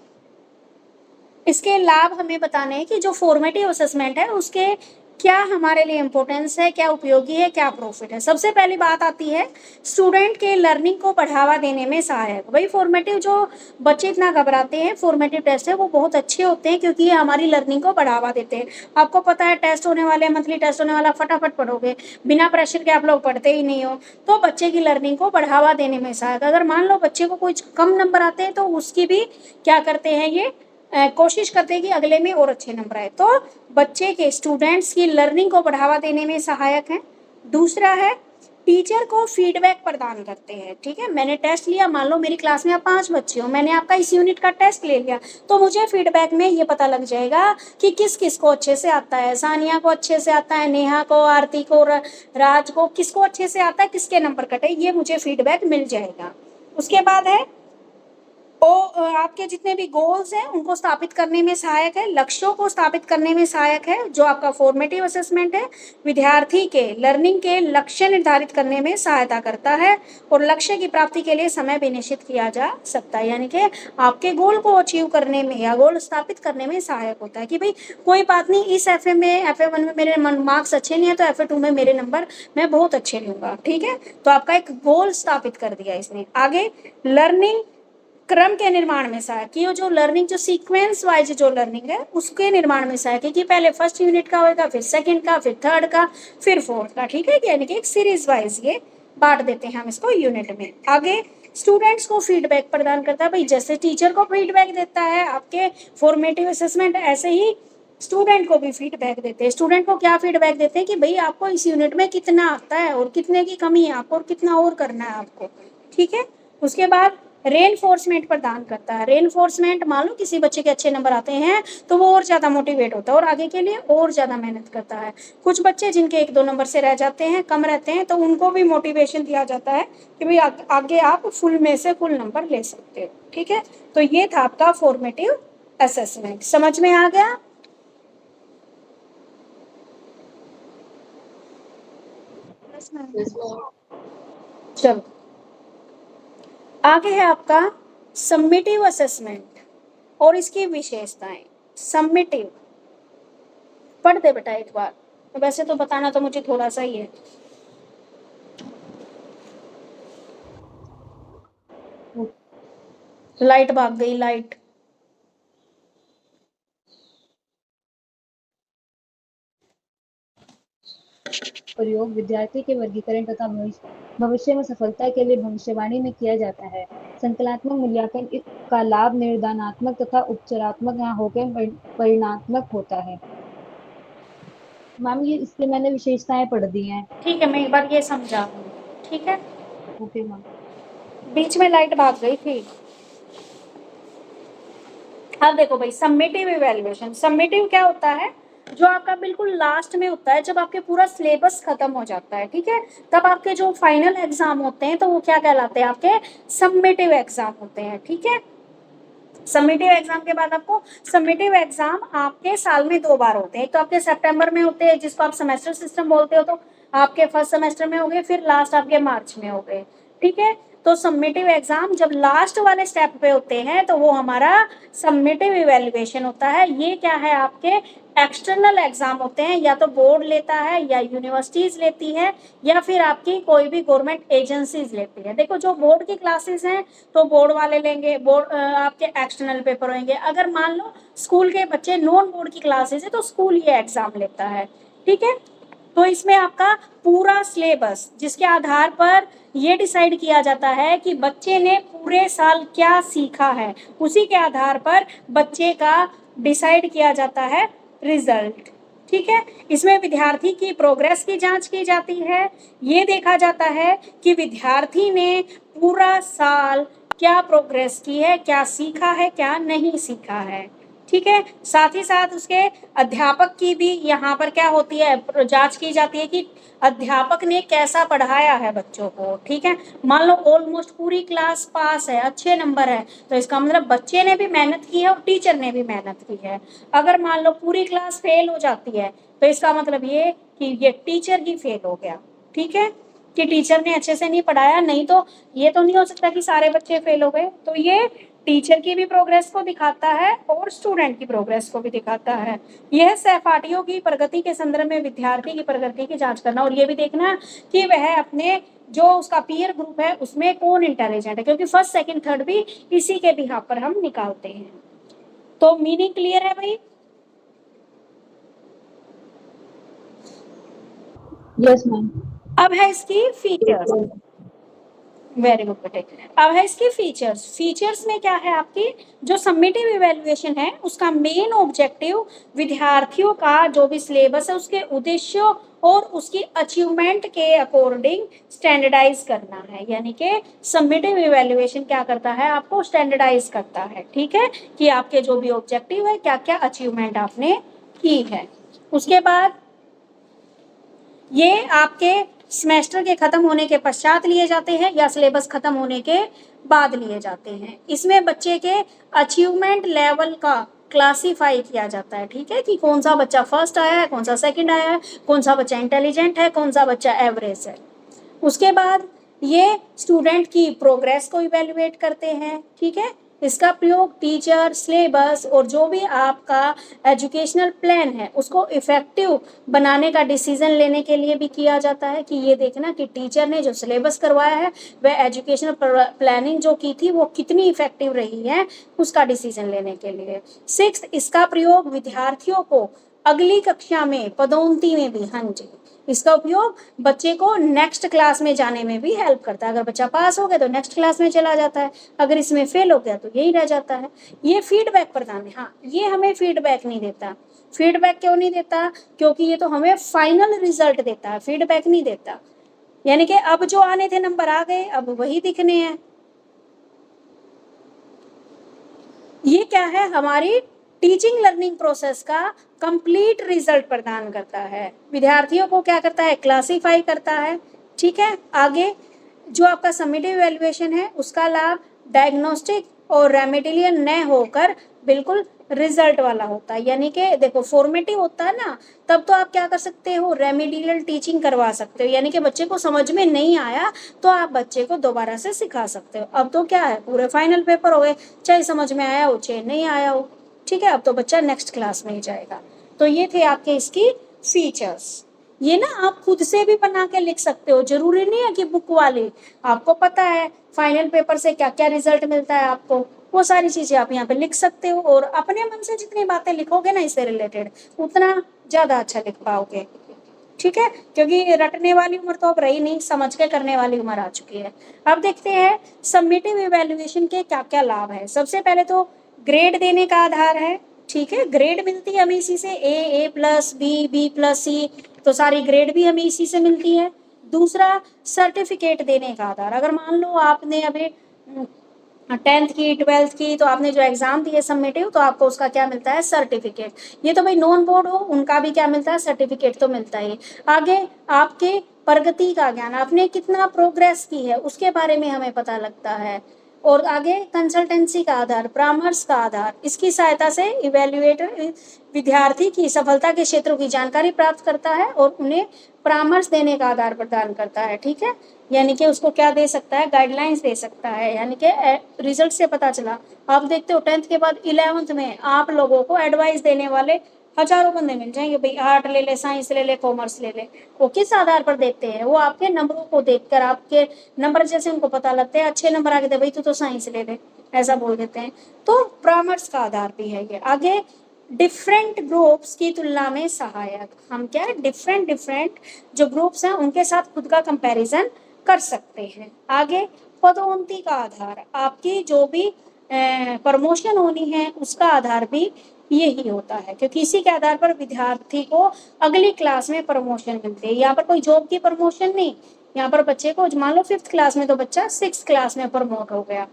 Speaker 1: इसके लाभ हमें बताने हैं कि जो फॉर्मेटिव असेसमेंट है उसके क्या हमारे लिए इम्पोर्टेंस है, क्या उपयोगी है, क्या प्रॉफिट है। सबसे पहली बात आती है स्टूडेंट के लर्निंग को बढ़ावा देने में सहायक। भाई फॉर्मेटिव जो बच्चे इतना घबराते हैं, फॉर्मेटिव टेस्ट है वो बहुत अच्छे होते हैं क्योंकि ये हमारी लर्निंग को बढ़ावा देते हैं। आपको पता है टेस्ट होने वाले, मंथली टेस्ट होने वाला, फटाफट पढ़ोगे, बिना प्रेशर के आप लोग पढ़ते ही नहीं हो, तो बच्चे की लर्निंग को बढ़ावा देने में सहायक। अगर मान लो बच्चे को कुछ कम नंबर आते हैं तो उसकी भी क्या करते हैं, ये कोशिश करते हैं कि अगले में और अच्छे नंबर आए, तो बच्चे के स्टूडेंट्स की लर्निंग को बढ़ावा देने में सहायक है। दूसरा है टीचर को फीडबैक प्रदान करते हैं, ठीक है, मैंने टेस्ट लिया, मान लो मेरी क्लास में आप 5 बच्चे हो, मैंने आपका इस यूनिट का टेस्ट ले लिया, तो मुझे फीडबैक में ये पता लग जाएगा कि किस किस को अच्छे से आता है, सानिया को अच्छे से आता है, नेहा को, आरती को, राज को, किसको अच्छे से आता है, किसके नंबर कटे, ये मुझे फीडबैक मिल जाएगा। उसके बाद है आपके जितने भी गोल्स हैं उनको स्थापित करने में सहायक है, लक्ष्यों को स्थापित करने में सहायक है। जो आपका फॉर्मेटिव असेसमेंट है विद्यार्थी के लर्निंग के लक्ष्य निर्धारित करने में सहायता करता है और लक्ष्य की प्राप्ति के लिए समय भी निश्चित किया जा सकता है, यानी कि आपके गोल को अचीव करने में या गोल स्थापित करने में सहायक होता है कि भाई कोई बात नहीं, इस FA1 में मेरे मार्क्स अच्छे नहीं है तो FA2 में मेरे नंबर मैं बहुत अच्छे लूंगा, ठीक है। तो आपका एक गोल स्थापित कर दिया इसने। आगे लर्निंग क्रम के निर्माण में सहायक, कि जो लर्निंग जो सीक्वेंस वाइज जो लर्निंग है उसके निर्माण में सहायक है कि पहले फर्स्ट यूनिट का होगा, फिर सेकंड का, फिर थर्ड का, फिर फोर्थ का, ठीक है। यानी कि एक सीरीज वाइज ये बांट देते हैं हम इसको यूनिट में। आगे स्टूडेंट्स को फीडबैक प्रदान करता है, भाई जैसे टीचर को फीडबैक देता है आपके फॉर्मेटिव असेसमेंट, ऐसे ही स्टूडेंट को भी फीडबैक देते हैं। स्टूडेंट को क्या फीडबैक देते हैं कि भाई आपको इस यूनिट में कितना आता है और कितने की कमी है आपको और कितना और करना है आपको, ठीक है। उसके बाद रेनफोर्समेंट प्रदान करता है। रेनफोर्समेंट, मान लो किसी बच्चे के अच्छे नंबर आते हैं तो वो और ज्यादा मोटिवेट होता है और आगे के लिए और ज्यादा मेहनत करता है। कुछ बच्चे जिनके 1-2 नंबर से रह जाते हैं, कम रहते हैं, तो उनको भी मोटिवेशन दिया जाता है कि भाई आगे आप फुल में से फुल नंबर ले सकते हो, ठीक है। तो ये था आपका फॉर्मेटिव असेसमेंट, समझ में आ गया? चलो आगे है आपका सम्मेटिव असेसमेंट और इसकी विशेषताएं। सम्मेटिव पढ़ दे बेटा एक बार, वैसे तो बताना तो मुझे थोड़ा सा ही है। लाइट भाग गई, लाइट।
Speaker 4: प्रयोग विद्यार्थी के वर्गीकरण तथा भविष्य में सफलता के लिए भविष्यवाणी में किया जाता है। संकल्पात्मक मूल्यांकन का लाभ निर्धारणात्मक तथा उपचारात्मक यहाँ होकर परिणात्मक होता है। मैम ये इसलिए मैंने विशेषताएं पढ़ दी हैं।
Speaker 1: ठीक है, मैं एक बार ये समझा, ठीक है।
Speaker 4: Okay ma'am.
Speaker 1: बीच में लाइट भाग गई थी। अब देखो भाई, सम्मेटिव इवैल्यूएशन। सम्मेटिव क्या होता है? जो आपका बिल्कुल लास्ट में होता है, जब आपके पूरा सिलेबस खत्म हो जाता है, ठीक है, तब आपके जो फाइनल एग्जाम होते हैं तो वो क्या कहलाते हैं? आपके सम्मेटिव एग्जाम होते हैं, ठीक है। सम्मेटिव एग्जाम के बाद आपको, सम्मेटिव एग्जाम आपके साल में 2 बार होते हैं। एक तो आपके सितंबर में होते हैं जिसको आप सेमेस्टर सिस्टम बोलते हो, तो आपके फर्स्ट सेमेस्टर में हो गए, फिर लास्ट आपके मार्च में हो गए, ठीक है। तो सम्मेटिव एग्जाम जब लास्ट वाले स्टेप पे होते हैं तो वो हमारा सम्मेटिव इवैल्यूएशन होता है। ये क्या है? आपके एक्सटर्नल एग्जाम होते हैं, या तो बोर्ड लेता है या यूनिवर्सिटीज लेती है या फिर आपकी कोई भी गवर्नमेंट एजेंसीज लेती है। देखो जो बोर्ड की क्लासेस हैं तो बोर्ड वाले लेंगे, बोर्ड आपके एक्सटर्नल पेपर होंगे। अगर मान लो स्कूल के बच्चे नॉन बोर्ड की क्लासेस है तो स्कूल ये एग्जाम लेता है, ठीक है। तो इसमें आपका पूरा सिलेबस, जिसके आधार पर ये डिसाइड किया जाता है कि बच्चे ने पूरे साल क्या सीखा है, उसी के आधार पर बच्चे का डिसाइड किया जाता है रिजल्ट, ठीक है। इसमें विद्यार्थी की प्रोग्रेस की जांच की जाती है। ये देखा जाता है कि विद्यार्थी ने पूरा साल क्या प्रोग्रेस की है, क्या सीखा है, क्या नहीं सीखा है, ठीक है। साथ ही साथ उसके अध्यापक की भी यहाँ पर क्या होती है? जांच की जाती है कि अध्यापक ने कैसा पढ़ाया है बच्चों को, ठीक है। मान लो ऑलमोस्ट पूरी क्लास पास है, अच्छे नंबर है, तो इसका मतलब बच्चे ने भी मेहनत की है और टीचर ने भी मेहनत की है। अगर मान लो पूरी क्लास फेल हो जाती है तो इसका मतलब ये कि ये टीचर ही फेल हो गया, ठीक है, कि टीचर ने अच्छे से नहीं पढ़ाया। नहीं तो ये तो नहीं हो सकता कि सारे बच्चे फेल हो गए। तो ये टीचर की भी प्रोग्रेस को दिखाता है और स्टूडेंट की प्रोग्रेस को भी दिखाता है। यह सहपाठियों की प्रगति के संदर्भ में विद्यार्थी की प्रगति की जांच करना, और ये भी देखना कि वह अपने जो उसका पीयर ग्रुप है उसमें कौन इंटेलिजेंट है, क्योंकि फर्स्ट सेकंड थर्ड भी इसी के बिहाफ पर हम निकालते हैं। तो मीनिंग क्लियर है भाई?
Speaker 4: Yes ma'am.
Speaker 1: अब है इसकी फीचर्स। वेरी गुड बेटे। अब है इसकी फीचर्स। फीचर्स में क्या है? आपकी जो समेटिव इवैल्यूएशन है उसका मेन ऑब्जेक्टिव विद्यार्थियों का जो भी सिलेबस है उसके उद्देश्यों और उसकी अचीवमेंट के अकॉर्डिंग स्टैंडर्डाइज करना है। यानी कि समेटिव इवैल्यूएशन क्या करता है? आपको स्टैंडर्डाइज करता है, ठीक है, कि आपके जो भी ऑब्जेक्टिव है, क्या क्या अचीवमेंट आपने की है। उसके बाद ये आपके सेमेस्टर के खत्म होने के पश्चात लिए जाते हैं या सिलेबस खत्म होने के बाद लिए जाते हैं। इसमें बच्चे के अचीवमेंट लेवल का क्लासीफाई किया जाता है, ठीक है, कि कौन सा बच्चा फर्स्ट आया है, कौन सा सेकंड आया है, कौन सा बच्चा इंटेलिजेंट है, कौन सा बच्चा एवरेज है। उसके बाद ये स्टूडेंट की प्रोग्रेस को इवेल्युएट करते हैं, ठीक है। इसका प्रयोग टीचर, सिलेबस और जो भी आपका एजुकेशनल प्लान है उसको इफेक्टिव बनाने का डिसीजन लेने के लिए भी किया जाता है, कि ये देखना कि टीचर ने जो सिलेबस करवाया है वह एजुकेशनल प्लानिंग जो की थी वो कितनी इफेक्टिव रही है, उसका डिसीजन लेने के लिए। 6, इसका प्रयोग विद्यार्थियों को अगली कक्षा में पदोन्नति में भी, हाँ जी, इसका उपयोग बच्चे को नेक्स्ट क्लास में जाने में भी हेल्प करता है। अगर बच्चा पास हो गया तो नेक्स्ट क्लास में चला जाता है, अगर इसमें फेल हो गया तो यही रह जाता है। ये फीडबैक प्रदान है, हाँ, ये हमें फीडबैक नहीं देता। फीडबैक क्यों नहीं देता? क्योंकि ये तो हमें फाइनल रिजल्ट देता है, फीडबैक नहीं देता। यानी कि अब जो आने थे नंबर आ गए, अब वही दिखने हैं। ये क्या है? हमारी टीचिंग लर्निंग प्रोसेस का कंप्लीट रिजल्ट प्रदान करता है। विद्यार्थियों को क्या करता है? क्लासीफाई करता है, ठीक है। आगे जो आपका समेटिव इवैल्यूएशन है उसका लाभ डायग्नोस्टिक और रेमेडियल न होकर बिल्कुल रिजल्ट वाला होता है। यानी कि देखो, फॉर्मेटिव होता है ना, तब तो आप क्या कर सकते हो? रेमेडियल टीचिंग करवा सकते हो, यानी कि बच्चे को समझ में नहीं आया तो आप बच्चे को दोबारा से सिखा सकते हो। अब तो क्या है, पूरे फाइनल पेपर हो गए, चाहे समझ में आया हो चाहे नहीं आया हो, ठीक है। अब तो बच्चा नेक्स्ट क्लास में ही जाएगा। तो ये थे आपके इसकी फीचर्स। ये ना आप खुद से भी बना के लिख सकते हो, जरूरी नहीं है कि बुक वाले। आपको पता है फाइनल पेपर से क्या क्या रिजल्ट मिलता है आपको, वो सारी चीजें आप यहाँ पे लिख सकते हो। और अपने मन से जितनी बातें लिखोगे ना इससे रिलेटेड, उतना ज्यादा अच्छा लिख पाओगे, ठीक है। क्योंकि रटने वाली उम्र तो अब रही नहीं, समझ के करने वाली उम्र आ चुकी है। अब देखते हैं समेटिव इवैल्यूएशन के क्या क्या लाभ है। सबसे पहले तो ग्रेड देने का आधार है, ठीक है। ग्रेड मिलती है हमें इसी से, ए प्लस, बी प्लस, सी, तो सारी ग्रेड भी हमें इसी से मिलती है। दूसरा, सर्टिफिकेट देने का आधार। अगर मान लो आपने अभी 10th की, 12th की, तो आपने जो एग्जाम दिए समेटिव, तो आपको उसका क्या मिलता है? सर्टिफिकेट। ये तो भाई नॉन बोर्ड हो, उनका भी क्या मिलता है? सर्टिफिकेट तो मिलता ही। आगे आपके प्रगति का ज्ञान, आपने कितना प्रोग्रेस की है उसके बारे में हमें पता लगता है। और आगे कंसल्टेंसी का आधार, परामर्श का आधार, इसकी सहायता से इवैल्यूएटर विद्यार्थी की सफलता के क्षेत्रों की जानकारी प्राप्त करता है और उन्हें परामर्श देने का आधार प्रदान करता है, ठीक है। यानी कि उसको क्या दे सकता है? गाइडलाइंस दे सकता है। यानी कि रिजल्ट से पता चला, आप देखते हो 10th के बाद 11th में आप लोगों को एडवाइस देने वाले हजारों बंदे मिल जाएंगे, भाई आर्ट ले ले, साइंस ले ले, कॉमर्स ले ले। वो किस आधार पर देते हैं? वो आपके नंबरों को देखकर, आपके नंबर जैसे उनको पता लगते हैं, अच्छे नंबर आ गए थे भाई, तू तो साइंस ले ले, ऐसा बोल देते हैं। तो परामर्श का आधार भी है ये। आगे डिफरेंट ग्रुप्स की तुलना में सहायक। हम क्या है? डिफरेंट जो ग्रुप्स हैं उनके साथ खुद का कंपैरिजन कर सकते हैं। आगे पदोन्नति का आधार, आपकी जो भी प्रमोशन होनी है उसका आधार भी यही होता है, क्योंकि इसी के आधार पर विद्यार्थी को अगली क्लास में प्रमोशन मिलती है। यहाँ पर कोई जॉब की प्रमोशन नहीं, यहाँ पर बच्चे को मान लो 5th क्लास में, तो बच्चा 6th क्लास में प्रमोट हो गया।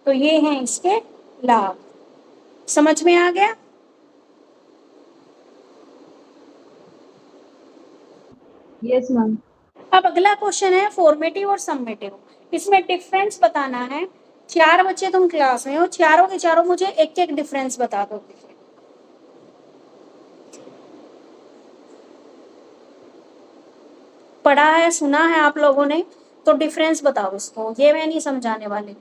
Speaker 1: तो ये हैं इसके लाभ। समझ में आ गया?
Speaker 2: Yes ma'am.
Speaker 1: अब अगला क्वेश्चन है फॉर्मेटिव और समेटिव। इसमें डिफरेंस बताना है। 4 बच्चे तुम क्लास में हो, चारों के चारों मुझे एक एक डिफरेंस बता दो। पढ़ा है, सुना है आप लोगों ने, तो डिफरेंस बताओ इसको, ये मैं नहीं समझाने वाली।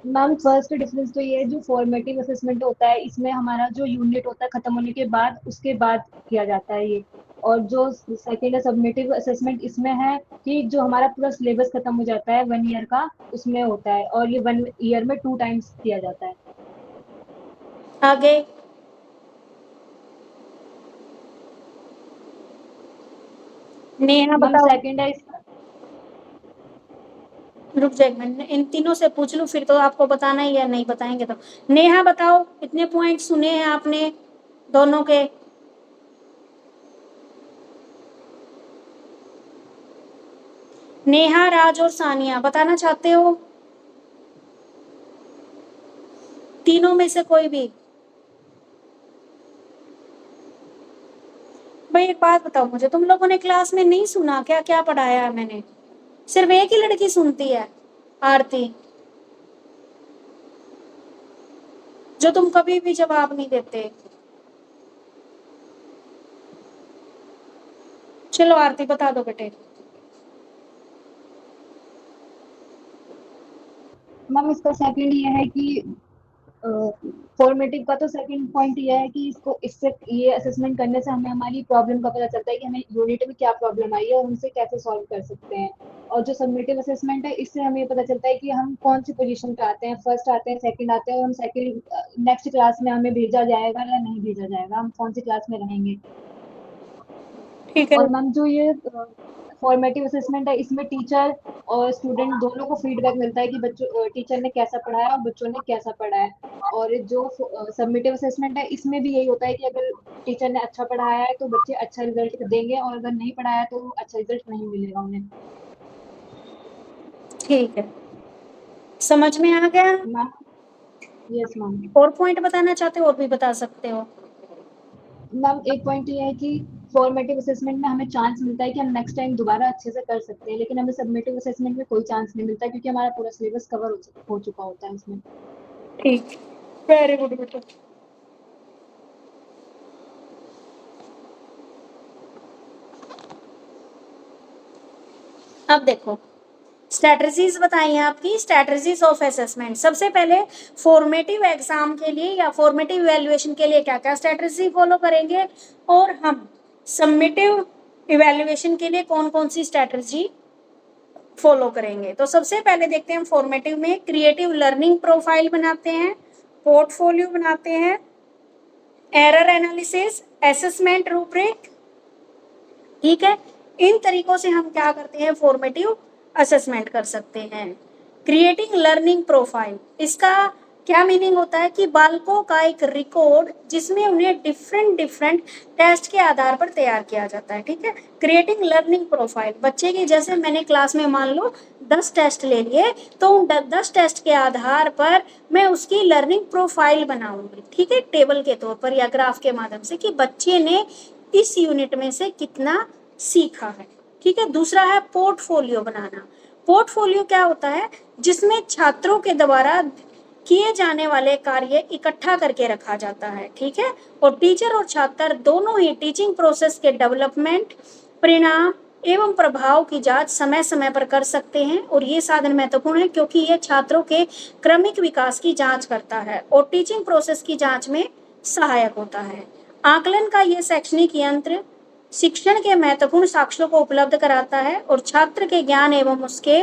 Speaker 4: मैम फर्स्ट डिफरेंस तो ये है, जो फॉर्मेटिव असेसमेंट होता है इसमें हमारा जो यूनिट होता है खत्म होने के बाद, उसके बाद किया जाता है ये। और जो सेकेंड है सबमिटिव असेसमेंट, इसमें है कि जो हमारा पूरा सिलेबस खत्म हो जाता है 1 ईयर का, उसमें होता है, और ये 1 ईयर में 2 टाइम्स किया जाता है।
Speaker 1: आगे नेहा
Speaker 4: मैम
Speaker 1: बताओ।
Speaker 4: सेकेंड है
Speaker 1: रुक जाए, मैं इन तीनों से पूछ लूं, फिर तो आपको बताना ही है, नहीं बताएंगे तो। नेहा बताओ, इतने पॉइंट सुने हैं आपने दोनों के? नेहा, राज और सानिया बताना चाहते हो? तीनों में से कोई भी? भाई एक बात बताओ मुझे, तुम लोगों ने क्लास में नहीं सुना क्या क्या पढ़ाया है मैंने? सिर्फ एक ही लड़की सुनती है, आरती, जो तुम कभी भी जवाब नहीं देते। चलो आरती बता दो बेटे।
Speaker 4: मैम इसका सेकंड ये है कि फॉर्मेटिव का तो सेकंड पॉइंट ये है कि इसको इससे ये असेसमेंट करने से हमें हमारी प्रॉब्लम का पता चलता है कि हमें यूनिट में क्या प्रॉब्लम आई है और उनसे कैसे सॉल्व कर सकते हैं। और जो सबमिटिव असेसमेंट है इससे हमें ये पता चलता है कि हम कौन सी पोजीशन पे आते हैं, फर्स्ट आते हैं, सेकंड आते हैं, और हम सेकंड नेक्स्ट क्लास में हमें भेजा जाएगा या नहीं भेजा जाएगा, हम कौन सी क्लास में रहेंगे।
Speaker 1: ठीक है।
Speaker 4: और मैम जो ये फॉर्मेटिव असेसमेंट है इसमें टीचर और स्टूडेंट दोनों को फीडबैक मिलता है कि बच्चों टीचर ने कैसा पढ़ाया और बच्चों ने कैसा पढ़ा है। और जो सबमिटिव असेसमेंट है इसमें भी यही होता है कि अगर टीचर ने अच्छा पढ़ाया है तो बच्चे अच्छा रिजल्ट देंगे, और अगर नहीं पढ़ाया तो अच्छा रिजल्ट नहीं मिलेगा उन्हें।
Speaker 1: ठीक है, समझ में आ गया?
Speaker 4: Ma'am yes ma'am.
Speaker 1: और पॉइंट बताना चाहते हो और भी बता सकते हो।
Speaker 4: मैम एक पॉइंट ये है कि फॉर्मेटिव असेसमेंट में हमें चांस मिलता है कि हम नेक्स्ट टाइम दोबारा अच्छे से कर सकते हैं, लेकिन हमें सबमिटिव असेसमेंट में कोई चांस नहीं मिलता क्योंकि हमारा पूरा सिलेबस कवर हो चुका होता है उसमें।
Speaker 1: ठीक, वेरी गुड बेटा। अब देखो स्ट्रेटजीज बताइए आपकी, स्ट्रेटजीज ऑफ असेसमेंट। सबसे पहले फॉर्मेटिव एग्जाम के लिए या फॉर्मेटिव इवैल्यूएशन के लिए क्या क्या स्ट्रेटजी फॉलो करेंगे, और हम सबमिटिव इवैल्यूएशन के लिए कौन कौन सी स्ट्रेटजी फॉलो करेंगे। तो सबसे पहले देखते हैं फॉर्मेटिव में क्रिएटिव लर्निंग प्रोफाइल बनाते हैं, पोर्टफोलियो बनाते हैं, एरर एनालिसिस, असेसमेंट रूब्रिक। ठीक है, इन तरीकों से हम क्या करते हैं, फॉर्मेटिव असेसमेंट कर सकते हैं। क्रिएटिंग लर्निंग प्रोफाइल, इसका क्या मीनिंग होता है कि बालकों का एक रिकॉर्ड जिसमें उन्हें डिफरेंट डिफरेंट टेस्ट के आधार पर तैयार किया जाता है। ठीक है, क्रिएटिंग लर्निंग प्रोफाइल, बच्चे की जैसे मैंने क्लास में मान लो 10 टेस्ट ले लिए, तो उन 10 टेस्ट के आधार पर मैं उसकी लर्निंग प्रोफाइल बनाऊंगी। ठीक है, टेबल के तौर पर या ग्राफ के माध्यम से कि बच्चे ने इस यूनिट में से कितना सीखा है। ठीक है, दूसरा है पोर्टफोलियो बनाना। पोर्टफोलियो क्या होता है, जिसमें छात्रों के द्वारा किए जाने वाले कार्य इकट्ठा करके रखा जाता है। ठीक है, और टीचर और छात्र दोनों ही टीचिंग प्रोसेस के डेवलपमेंट, परिणाम एवं प्रभाव की जांच समय समय पर कर सकते हैं। और ये साधन महत्वपूर्ण है क्योंकि ये छात्रों के क्रमिक विकास की जांच करता है और टीचिंग प्रोसेस की जांच में सहायक होता है। आकलन का ये शैक्षणिक यंत्र शिक्षण के महत्वपूर्ण साक्ष्यों को उपलब्ध कराता है और छात्र के ज्ञान एवं उसके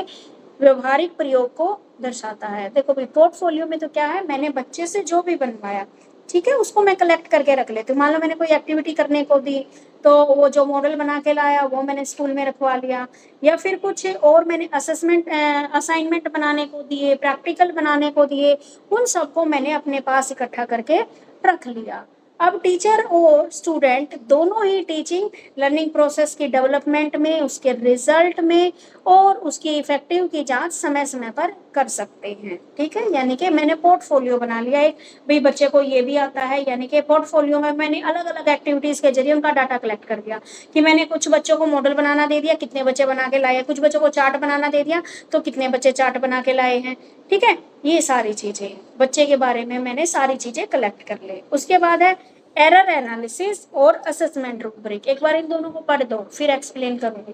Speaker 1: व्यवहारिक प्रयोग को दर्शाता है। देखो भाई, पोर्टफोलियो में तो क्या है, मैंने बच्चे से जो भी बनवाया, ठीक है, उसको मैं कलेक्ट करके रख लेती हूँ। मान लो मैंने कोई एक्टिविटी करने को दी, तो वो जो मॉडल बना के लाया वो मैंने स्कूल में रखवा लिया, या फिर कुछ और मैंने असेसमेंट असाइनमेंट बनाने को दिए, प्रैक्टिकल बनाने को दिए, उन सबको मैंने अपने पास इकट्ठा करके रख लिया। अब टीचर और स्टूडेंट दोनों ही टीचिंग लर्निंग प्रोसेस की डेवलपमेंट में, उसके रिजल्ट में और उसकी इफेक्टिव की जांच समय समय पर कर सकते हैं। ठीक है, यानी कि मैंने पोर्टफोलियो बना लिया एक, भाई बच्चे को ये भी आता है, यानी कि पोर्टफोलियो में मैंने अलग अलग एक्टिविटीज के जरिए उनका डाटा कलेक्ट कर दिया कि मैंने कुछ बच्चों को मॉडल बनाना दे दिया, कितने बच्चे बना के लाए, कुछ बच्चों को चार्ट बनाना दे दिया तो कितने बच्चे चार्ट बना के लाए हैं। ठीक है, ये सारी चीजें बच्चे के बारे में मैंने सारी चीजें कलेक्ट कर ली। उसके बाद है एरर एनालिसिस और असेसमेंट रूब्रिक। एक बार इन दोनों को पढ़ दो फिर एक्सप्लेन करूंगी।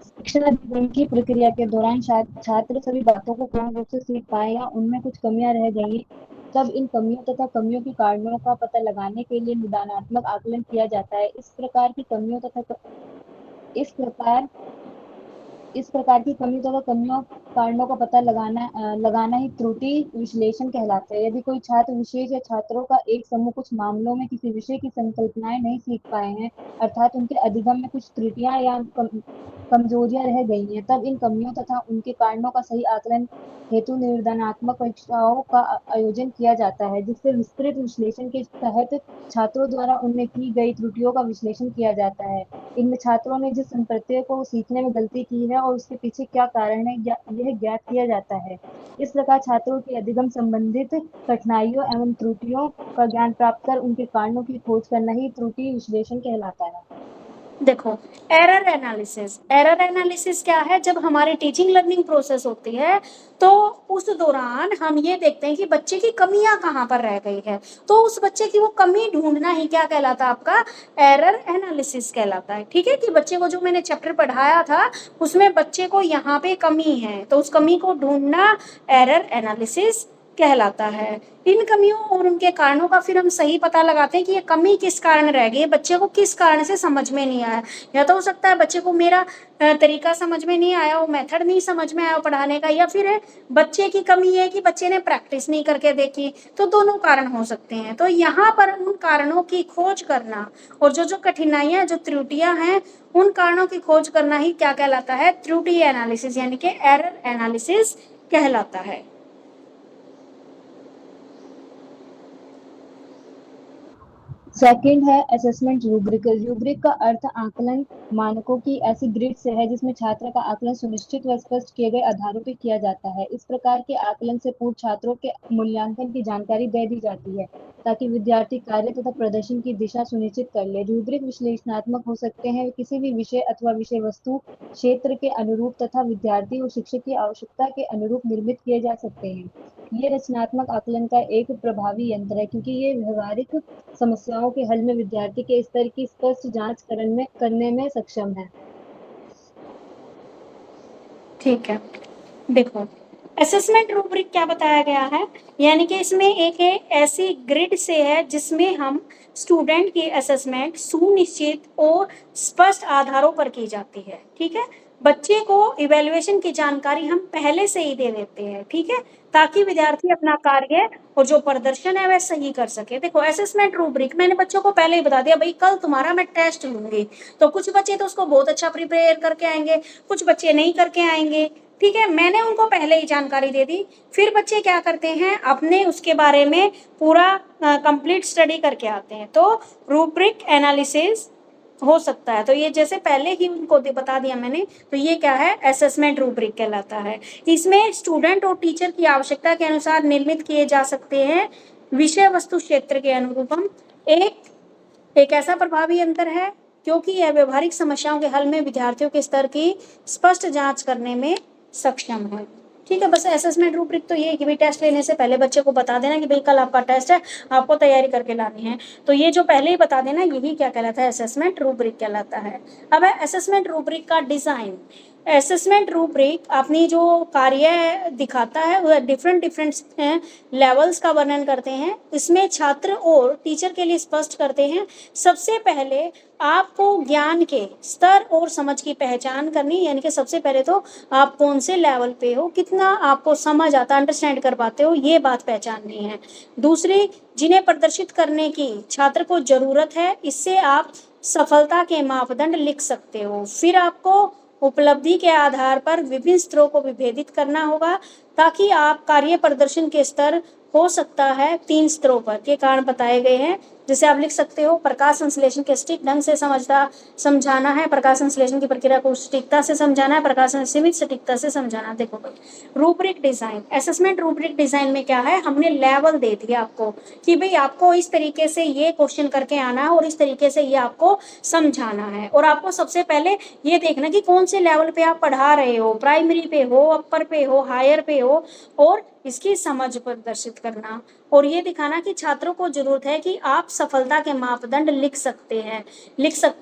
Speaker 4: शिक्षण अध्ययन की प्रक्रिया के दौरान शायद छात्र सभी बातों को पूर्ण रूप से सीख पाए या उनमें कुछ कमियां रह गई, तब इन कमियों तथा कमियों के कारणों का पता लगाने के लिए निदानात्मक आकलन किया जाता है। इस प्रकार की कमियों तथा कमियों का कारणों का पता लगाना ही त्रुटि विश्लेषण कहलाता है। यदि कोई छात्र विशेष या छात्रों का एक समूह कुछ मामलों में किसी विषय की संकल्पनाएं नहीं सीख पाए हैं, अर्थात उनके अधिगम में कुछ त्रुटियां या कमजोरियां रह गई हैं, तब इन कमियों तथा उनके कारणों का सही आकलन हेतु निर्धारणात्मक परीक्षाओं का आयोजन किया जाता है, जिससे विस्तृत विश्लेषण के तहत छात्रों द्वारा उनमें की गई त्रुटियों का विश्लेषण किया जाता है। इनमें छात्रों ने जिस संप्रत्यय को सीखने में गलती की है और उसके पीछे क्या कारण है, यह ज्ञात किया जाता है। इस प्रकार छात्रों के अधिगम संबंधित कठिनाइयों एवं त्रुटियों का ज्ञान प्राप्त कर उनके कारणों की खोज करना ही त्रुटि विश्लेषण कहलाता है।
Speaker 1: देखो, एरर एनालिसिस क्या है? जब हमारी टीचिंग लर्निंग प्रोसेस होती है तो उस दौरान हम ये देखते हैं कि बच्चे की कमियां कहाँ पर रह गई है, तो उस बच्चे की वो कमी ढूंढना ही क्या कहलाता है? आपका एरर एनालिसिस कहलाता है। ठीक है, कि बच्चे को जो मैंने चैप्टर पढ़ाया था उसमें बच्चे को यहाँ पे कमी है, तो उस कमी को ढूंढना एरर एनालिसिस कहलाता है। इन कमियों और उनके कारणों का फिर हम सही पता लगाते हैं कि ये कमी किस कारण रह गई, बच्चे को किस कारण से समझ में नहीं आया। या तो हो सकता है बच्चे को मेरा तरीका समझ में नहीं आया, वो मेथड नहीं समझ में आया पढ़ाने का, या फिर बच्चे की कमी है कि बच्चे ने प्रैक्टिस नहीं करके देखी। तो दोनों कारण हो सकते हैं। तो यहाँ पर उन कारणों की खोज करना और जो कठिनाइयाँ, जो त्रुटियां हैं, उन कारणों की खोज करना ही क्या कहलाता है? त्रुटि एनालिसिस यानी कि एरर एनालिसिस कहलाता है।
Speaker 4: सेकंड है असेसमेंट रूब्रिक। रूब्रिक का अर्थ आकलन मानकों की ऐसी ग्रिड से है जिसमें छात्र का आकलन सुनिश्चित व स्पष्ट किए गए आधारों पर किया जाता है। इस प्रकार के आकलन से पूर्व छात्रों के मूल्यांकन की जानकारी दे दी जाती है ताकि विद्यार्थी कार्य तथा प्रदर्शन की दिशा सुनिश्चित कर ले। रूब्रिक विश्लेषणात्मक हो सकते हैं, किसी भी विषय अथवा विषय वस्तु क्षेत्र के अनुरूप तथा विद्यार्थी और शिक्षक की आवश्यकता के अनुरूप निर्मित किए जा सकते हैं। ये रचनात्मक आकलन का एक प्रभावी यंत्र है क्योंकि ये व्यवहारिक समस्याओं के हल में विद्यार्थी के स्तर की स्पष्ट जांच करने में सक्षम है।
Speaker 1: ठीक है, देखो असेसमेंट रूब्रिक क्या बताया गया है, यानी कि इसमें एक ऐसी ग्रिड से है जिसमें हम स्टूडेंट की असेसमेंट सुनिश्चित और स्पष्ट आधारों पर की जाती है। ठीक है, बच्चे को इवैल्यूएशन की जानकारी हम पहले से ही दे देते हैं। ठीक है, ताकि विद्यार्थी अपना कार्य और जो प्रदर्शन है वह सही कर सके। देखो असेसमेंट रूब्रिक मैंने बच्चों को पहले ही बता दिया, भाई कल तुम्हारा मैं टेस्ट लूंगी, तो कुछ बच्चे तो उसको बहुत अच्छा प्रिपेयर करके आएंगे, कुछ बच्चे नहीं करके आएंगे। ठीक है, मैंने उनको पहले ही जानकारी दे दी, फिर बच्चे क्या करते हैं, अपने उसके बारे में पूरा कंप्लीट स्टडी करके आते हैं। तो रूब्रिक एनालिसिस हो सकता है। तो ये जैसे पहले ही उनको बता दिया मैंने, तो ये क्या है? असेसमेंट रूब्रिक कहलाता है। इसमें स्टूडेंट और टीचर की आवश्यकता के अनुसार निर्मित किए जा सकते हैं विषय वस्तु क्षेत्र के अनुरूपम। एक ऐसा प्रभावी अंतर है क्योंकि यह व्यवहारिक समस्याओं के हल में विद्यार्थियों के स्तर की स्पष्ट जांच करने में सक्षम है। ठीक है, बस असेसमेंट रूब्रिक तो ये कि भाई टेस्ट लेने से पहले बच्चे को बता देना कि भाई कल आपका टेस्ट है, आपको तैयारी करके लानी है। तो ये जो पहले ही बता देना, यही क्या कहलाता है? असेसमेंट रूब्रिक कहलाता है। अब है असेसमेंट रूब्रिक का डिजाइन। असेसमेंट रूब्रिक अपनी जो कार्य दिखाता है वह डिफरेंट लेवल्स का वर्णन करते हैं। इसमें छात्र और टीचर के लिए स्पष्ट करते हैं, सबसे पहले आपको ज्ञान के स्तर और समझ की पहचान करनी, यानी कि सबसे पहले तो आप कौन से लेवल पे हो, कितना आपको समझ आता, अंडरस्टैंड कर पाते हो, ये बात पहचाननी है। दूसरी, जिन्हें प्रदर्शित करने की छात्र को जरूरत है, इससे आप सफलता के मापदंड लिख सकते हो। फिर आपको उपलब्धि के आधार पर विभिन्न स्तरों को विभेदित करना होगा ताकि आप कार्य प्रदर्शन के स्तर हो सकता है 3 स्तरों पर के कारण बताए गए हैं। जैसे आप लिख सकते हो, प्रकाश संश्लेषण के सटीक ढंग से समझाना है, प्रकाश संश्लेषण की प्रक्रिया को सटीकता से समझाना है, प्रकाश सीमित सटीकता से समझाना। देखो rubric design, assessment rubric design में क्या है, हमने लेवल दे दिया आपको कि भाई आपको इस तरीके से ये क्वेश्चन करके आना है और इस तरीके से ये आपको समझाना है। और आपको सबसे पहले ये देखना कि कौन से लेवल पे आप पढ़ा रहे हो, प्राइमरी पे हो, अपर पे हो, हायर पे हो, और इसकी समझ प्रदर्शित करना और ये दिखाना कि छात्रों को जरूरत है कि आप सफलता के मापदंड लिख सकते हैं।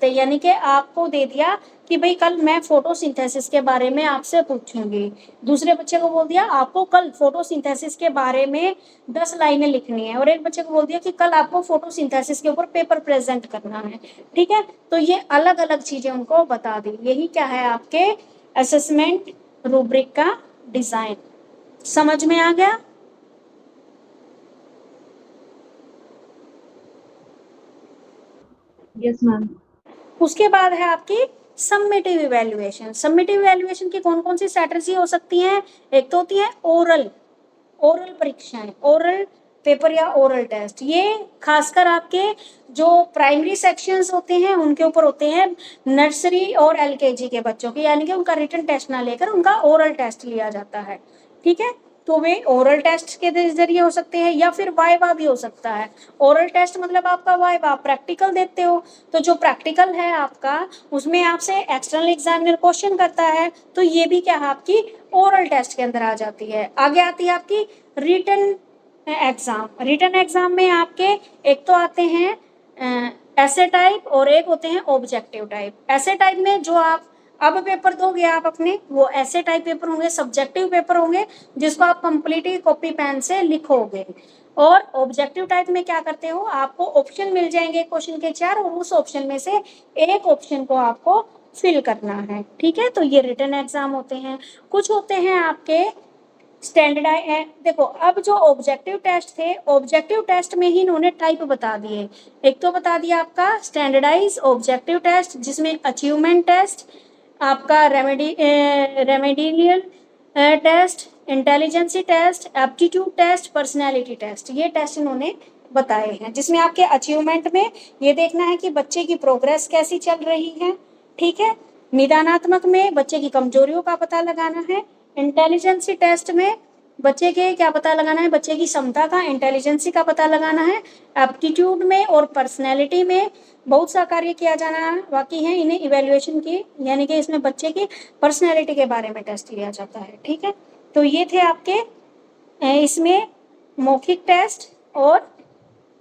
Speaker 1: यानी कि आपको दे दिया कि भाई कल मैं फोटोसिंथेसिस के बारे में आपसे पूछूंगी, दूसरे बच्चे को बोल दिया आपको कल फोटोसिंथेसिस के बारे में 10 लाइनें लिखनी है, और एक बच्चे को बोल दिया कि कल आपको फोटोसिंथेसिस के ऊपर पेपर प्रेजेंट करना है। ठीक है, तो ये अलग अलग चीजें उनको बता दी। यही क्या है, आपके असेसमेंट रूब्रिक का डिजाइन। समझ में आ गया?
Speaker 2: Yes, ma'am.
Speaker 1: उसके बाद है आपकी सबमिटिव इवैल्यूएशन। सबमिटिव इवैल्यूएशन की कौन कौन सी स्ट्रैटेजी हो सकती हैं? एक तो होती है ओरल परीक्षाएं, ओरल पेपर या ओरल टेस्ट। ये खासकर आपके जो प्राइमरी सेक्शंस होते हैं उनके ऊपर होते हैं, नर्सरी और एलकेजी के बच्चों के, यानी कि उनका रिटन टेस्ट ना लेकर उनका ओरल टेस्ट लिया जाता है। ठीक है, तो वे ओरल टेस्ट के जरिए हो सकते हैं या फिर वाइवा भी हो सकता है। ओरल टेस्ट मतलब आपका वाइवा, प्रैक्टिकल देते हो, तो जो प्रैक्टिकल है आपका उसमें आपसे एक्सटर्नल एग्जामिनर क्वेश्चन करता है, तो ये भी क्या है आपकी ओरल टेस्ट के अंदर आ जाती है। आगे आती है आपकी रिटन एग्जाम। रिटन एग्जाम में आपके एक तो आते हैं ऐसे टाइप और एक होते हैं ऑब्जेक्टिव टाइप। ऐसे टाइप में जो आप अब पेपर दोगे आप अपने, वो ऐसे टाइप पेपर होंगे, सब्जेक्टिव पेपर होंगे जिसको आप कंप्लीटली कॉपी पेन से लिखोगे। और ऑब्जेक्टिव टाइप में क्या करते हो, आपको ऑप्शन मिल जाएंगे क्वेश्चन के 4 और उस ऑप्शन में से एक ऑप्शन को आपको फिल करना है। ठीक है, तो ये रिटन एग्जाम होते हैं। कुछ होते हैं आपके स्टैंडर्डाइज है। देखो अब जो ऑब्जेक्टिव टेस्ट थे, ऑब्जेक्टिव टेस्ट में ही इन्होंने टाइप बता दिए। एक तो बता दिया आपका स्टैंडर्डाइज ऑब्जेक्टिव टेस्ट, जिसमें अचीवमेंट टेस्ट, आपका remedial test, intelligence test, aptitude test, personality test, ये टेस्ट इन्होंने बताए हैं। जिसमें आपके अचीवमेंट में ये देखना है कि बच्चे की प्रोग्रेस कैसी चल रही है। ठीक है, निदानात्मक में बच्चे की कमजोरियों का पता लगाना है। इंटेलिजेंसी टेस्ट में बच्चे के क्या पता लगाना है, बच्चे की क्षमता का, इंटेलिजेंसी का पता लगाना है। एप्टीट्यूड में और पर्सनैलिटी में बहुत सा कार्य किया जाना बाकी है, इन्हें इवेल्युएशन की, यानी कि इसमें बच्चे की पर्सनैलिटी के बारे में टेस्ट लिया जाता है। ठीक है, तो ये थे आपके इसमें मौखिक टेस्ट और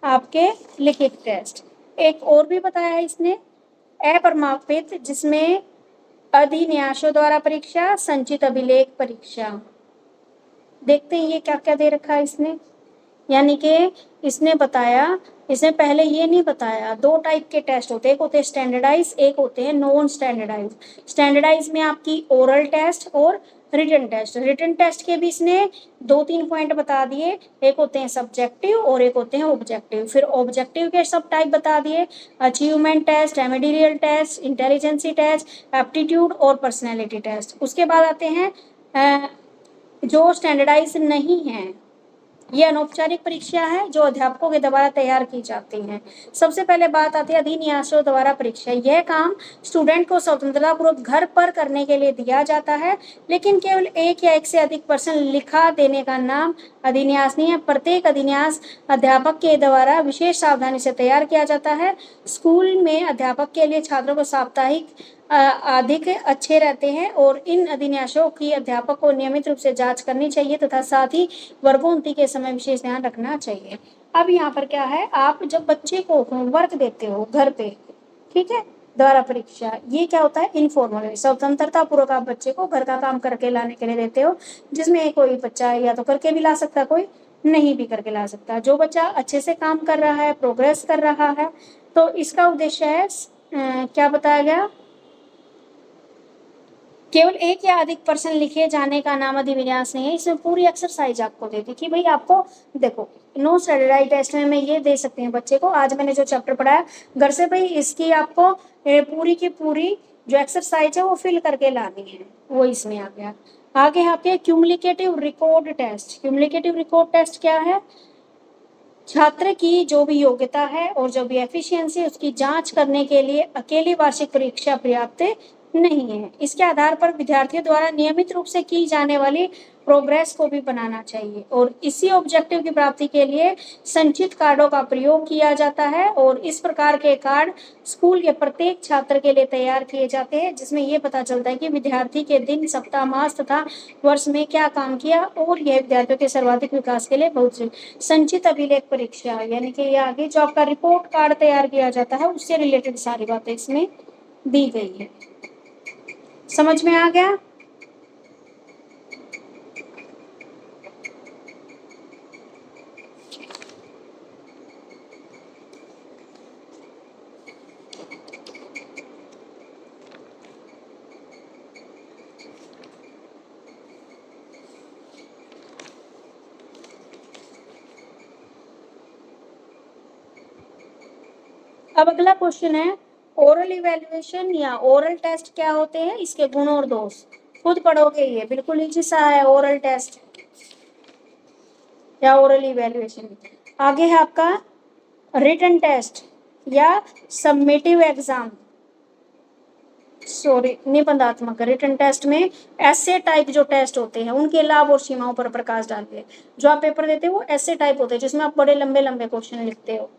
Speaker 1: आपके लिखित टेस्ट। एक और भी बताया है इसने, अप्रमापित, जिसमें अधिन्यासों द्वारा परीक्षा, संचित अभिलेख परीक्षा। देखते हैं ये क्या क्या दे रखा है इसने। यानी कि इसने बताया, इसने पहले ये नहीं बताया, दो टाइप के टेस्ट होते हैं, एक होते हैं स्टैंडर्डाइज, एक होते हैं नॉन स्टैंडर्डाइज। स्टैंडर्डाइज में आपकी ओरल टेस्ट और रिटन टेस्ट। रिटन टेस्ट के भी इसने 2-3 पॉइंट बता दिए, एक होते हैं सब्जेक्टिव और एक होते हैं ऑब्जेक्टिव। फिर ऑब्जेक्टिव के सब टाइप बता दिए, achievement test, remedial test, intelligence test, aptitude और पर्सनैलिटी टेस्ट। उसके बाद आते हैं जो स्टैंडर्डाइज नहीं है, ये अनौपचारिक परीक्षा है जो अध्यापकों के द्वारा तैयार की जाती हैं। सबसे पहले बात आती है अधिन्यासों द्वारा परीक्षा। यह काम स्टूडेंट को स्वतंत्रता पूर्वक घर पर करने के लिए दिया जाता है, लेकिन केवल एक या एक से अधिक प्रश्न लिखा देने का नाम अधिन्यास नहीं है। प्रत्येक अधिन्यास अध्यापक के द्वारा विशेष सावधानी से तैयार किया जाता है। स्कूल में अध्यापक के लिए छात्रों को साप्ताहिक अधिक अच्छे रहते हैं और इन अधिन्यासों की अध्यापक को नियमित रूप से जांच करनी चाहिए तथा साथ ही वर्गोन्ती के समय विशेष ध्यान रखना चाहिए। अब यहाँ पर क्या है, आप जब बच्चे को होमवर्क देते हो घर पे, ठीक है, द्वारा परीक्षा, ये क्या होता है, इनफॉर्मल, स्वतंत्रता पूर्वक आप बच्चे को घर का काम करके लाने के लिए देते हो, जिसमें कोई बच्चा या तो करके भी ला सकता है, कोई नहीं भी करके ला सकता। जो बच्चा अच्छे से काम कर रहा है, प्रोग्रेस कर रहा है, तो इसका उद्देश्य है क्या बताया गया, केवल एक या अधिक प्रश्न लिखे जाने का नाम अधिविन्यास नहीं है। इसमें पूरी एक्सरसाइज आपको दे दी कि भाई आपको देखो, नो स्टैंडर्डाइज्ड टेस्ट में ये दे सकते हैं बच्चे को, आज मैंने जो चैप्टर पढ़ाया घर से, भाई इसकी आपको पूरी की पूरी जो एक्सरसाइज है वो फिल करके लानी है, वो इसमें आ गया। आगे आपके cumulative record test. Cumulative record test क्या है, छात्र की जो भी योग्यता है और जो भी एफिशिएंसी है उसकी जांच करने के लिए अकेली वार्षिक परीक्षा पर्याप्त नहीं है। इसके आधार पर विद्यार्थियों द्वारा नियमित रूप से की जाने वाली प्रोग्रेस को भी बनाना चाहिए और इसी ऑब्जेक्टिव की प्राप्ति के लिए संचित कार्डों का प्रयोग किया जाता है और इस प्रकार के कार्ड स्कूल के प्रत्येक छात्र के लिए तैयार किए जाते हैं, जिसमें ये पता चलता है कि विद्यार्थी के दिन, सप्ताह, मास तथा वर्ष में क्या काम किया और यह विद्यार्थियों के सर्वाधिक विकास के लिए बहुत संचित अभिलेख परीक्षा, यानी कि ये आगे जो आपका रिपोर्ट कार्ड तैयार किया जाता है उससे रिलेटेड सारी बातें इसमें दी गई है। समझ में आ गया? अब अगला क्वेश्चन है ओरल इवेल्युएशन या ओरल टेस्ट क्या होते हैं, इसके गुण और दोष खुद पढ़ोगे, ये बिल्कुल नीचे सा है ओरल टेस्ट या ओरल इवेल्युएशन। आगे है आपका रिटन टेस्ट या सबमिटिव एग्जाम, सॉरी निबंधात्मक। रिटन टेस्ट में ऐसे टाइप जो टेस्ट होते हैं उनके लाभ और सीमाओं पर प्रकाश डालिए। जो आप पेपर देते हो वो ऐसे टाइप होते हैं जिसमें आप बड़े लंबे लंबे क्वेश्चन लिखते हो,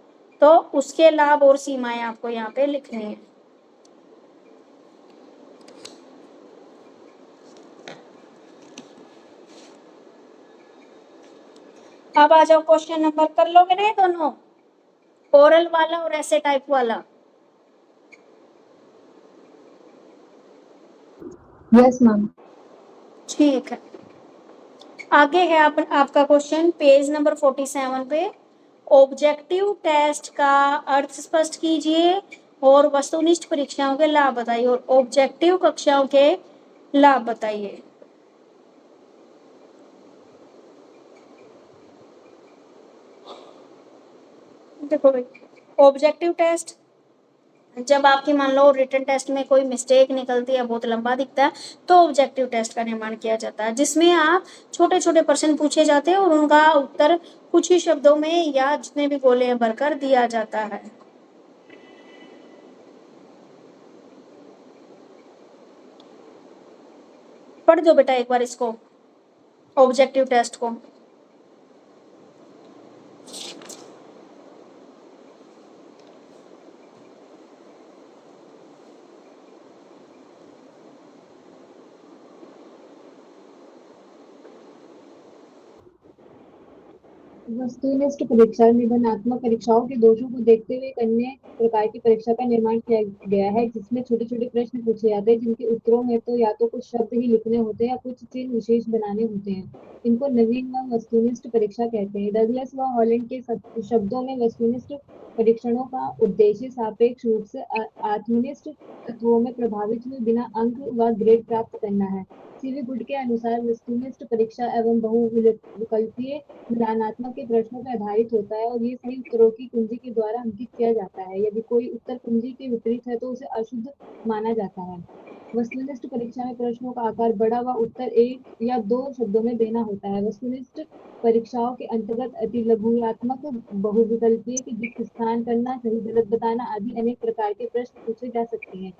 Speaker 1: तो उसके लाभ और सीमाएं आपको यहाँ पे लिखनी है। अब आ जाओ क्वेश्चन नंबर, कर लोगे ना ये दोनों, ओरल वाला और ऐसे टाइप वाला?
Speaker 2: Yes ma'am.
Speaker 1: ठीक है, आगे है आपका क्वेश्चन पेज नंबर 47 पे। ऑब्जेक्टिव टेस्ट का अर्थ स्पष्ट कीजिए और वस्तुनिष्ठ परीक्षाओं के लाभ बताइए, और ऑब्जेक्टिव कक्षाओं के लाभ बताइए। देखो भाई, ऑब्जेक्टिव टेस्ट जब आपकी मान लो रिटन टेस्ट में कोई मिस्टेक निकलती है, बहुत लंबा दिखता है, तो ऑब्जेक्टिव टेस्ट का निर्माण किया जाता है, जिसमें आप छोटे छोटे प्रश्न पूछे जाते हैं और उनका उत्तर कुछ ही शब्दों में या जितने भी गोले हैं भरकर दिया जाता है। पढ़ दो बेटा एक बार इसको, ऑब्जेक्टिव टेस्ट को।
Speaker 4: वस्तुनिष्ठ परीक्षा निबंधात्मक परीक्षाओं के दोषों को देखते हुए एक अन्य प्रकार की परीक्षा का निर्माण किया गया है, जिसमें छोटे छोटे प्रश्न पूछे जाते हैं, जिनके उत्तरों में तो या तो कुछ शब्द ही लिखने होते हैं या कुछ चिन्ह विशेष बनाने होते हैं। इनको नवीन व वस्तुनिष्ठ परीक्षा कहते हैं। डगलस व हॉलैंड के शब्दों में वस्तुनिष्ठ परीक्षणों का उद्देश्य सापेक्ष रूप से आत्मनिष्ठ तत्वों में प्रभावित हुए बिना अंक व ग्रेड प्राप्त करना है। सीवी गुड के अनुसार वस्तुनिष्ठ परीक्षा एवं बहुविकल्पीय मिलानात्मक के प्रश्नों पर आधारित होता है और ये सही उत्तरों की कुंजी के द्वारा अंकित किया जाता है। यदि कोई उत्तर कुंजी के विपरीत है तो उसे अशुद्ध माना जाता है। वस्तुनिष्ठ परीक्षा में प्रश्नों का आकार बड़ा व उत्तर एक या दो शब्दों में देना होता है। वस्तुनिष्ठ परीक्षाओं के अंतर्गत अति लघुत्मक, बहुविकल्पीय के दिक् स्थान करना, सही गलत बताना आदि अनेक प्रकार के प्रश्न पूछे जा सकते हैं।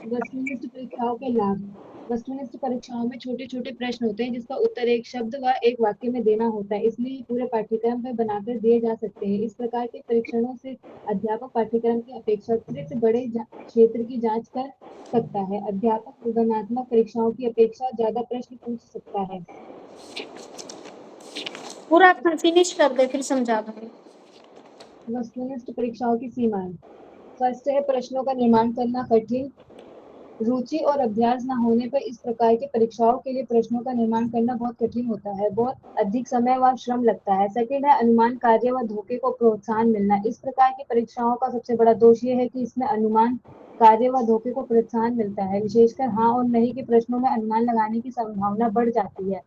Speaker 4: वस्तुनिष्ठ परीक्षाओं के लाभ। वस्तुनिष्ठ परीक्षाओं में छोटे छोटे प्रश्न होते हैं जिसका उत्तर एक शब्द व एक वाक्य में देना होता है, इसलिए पूरे पाठ्यक्रम में बनाकर दिए जा सकते हैं। इस प्रकार के परीक्षणों से अध्यापक पाठ्यक्रम की अपेक्षाकृत बड़े क्षेत्र की जांच कर सकता है। अध्यापक निबंधात्मक परीक्षाओं की अपेक्षा ज्यादा प्रश्न पूछ सकता है।
Speaker 1: पूरा फिनिश कर दे फिर समझा दूंगी।
Speaker 4: वस्तुनिष्ठ परीक्षाओं की सीमाएं। फर्स्ट है प्रश्नों का निर्माण करना कठिन। रुचि और अभ्यास न होने पर इस प्रकार की परीक्षाओं के लिए प्रश्नों का निर्माण करना बहुत कठिन होता है, बहुत अधिक समय व श्रम लगता है। सेकंड है अनुमान कार्य व धोखे को प्रोत्साहन मिलना। इस प्रकार की परीक्षाओं का सबसे बड़ा दोष ये है कि इसमें अनुमान कार्य व धोखे को प्रोत्साहन मिलता है, विशेषकर हाँ और नहीं के प्रश्नों में अनुमान लगाने की संभावना बढ़ जाती है।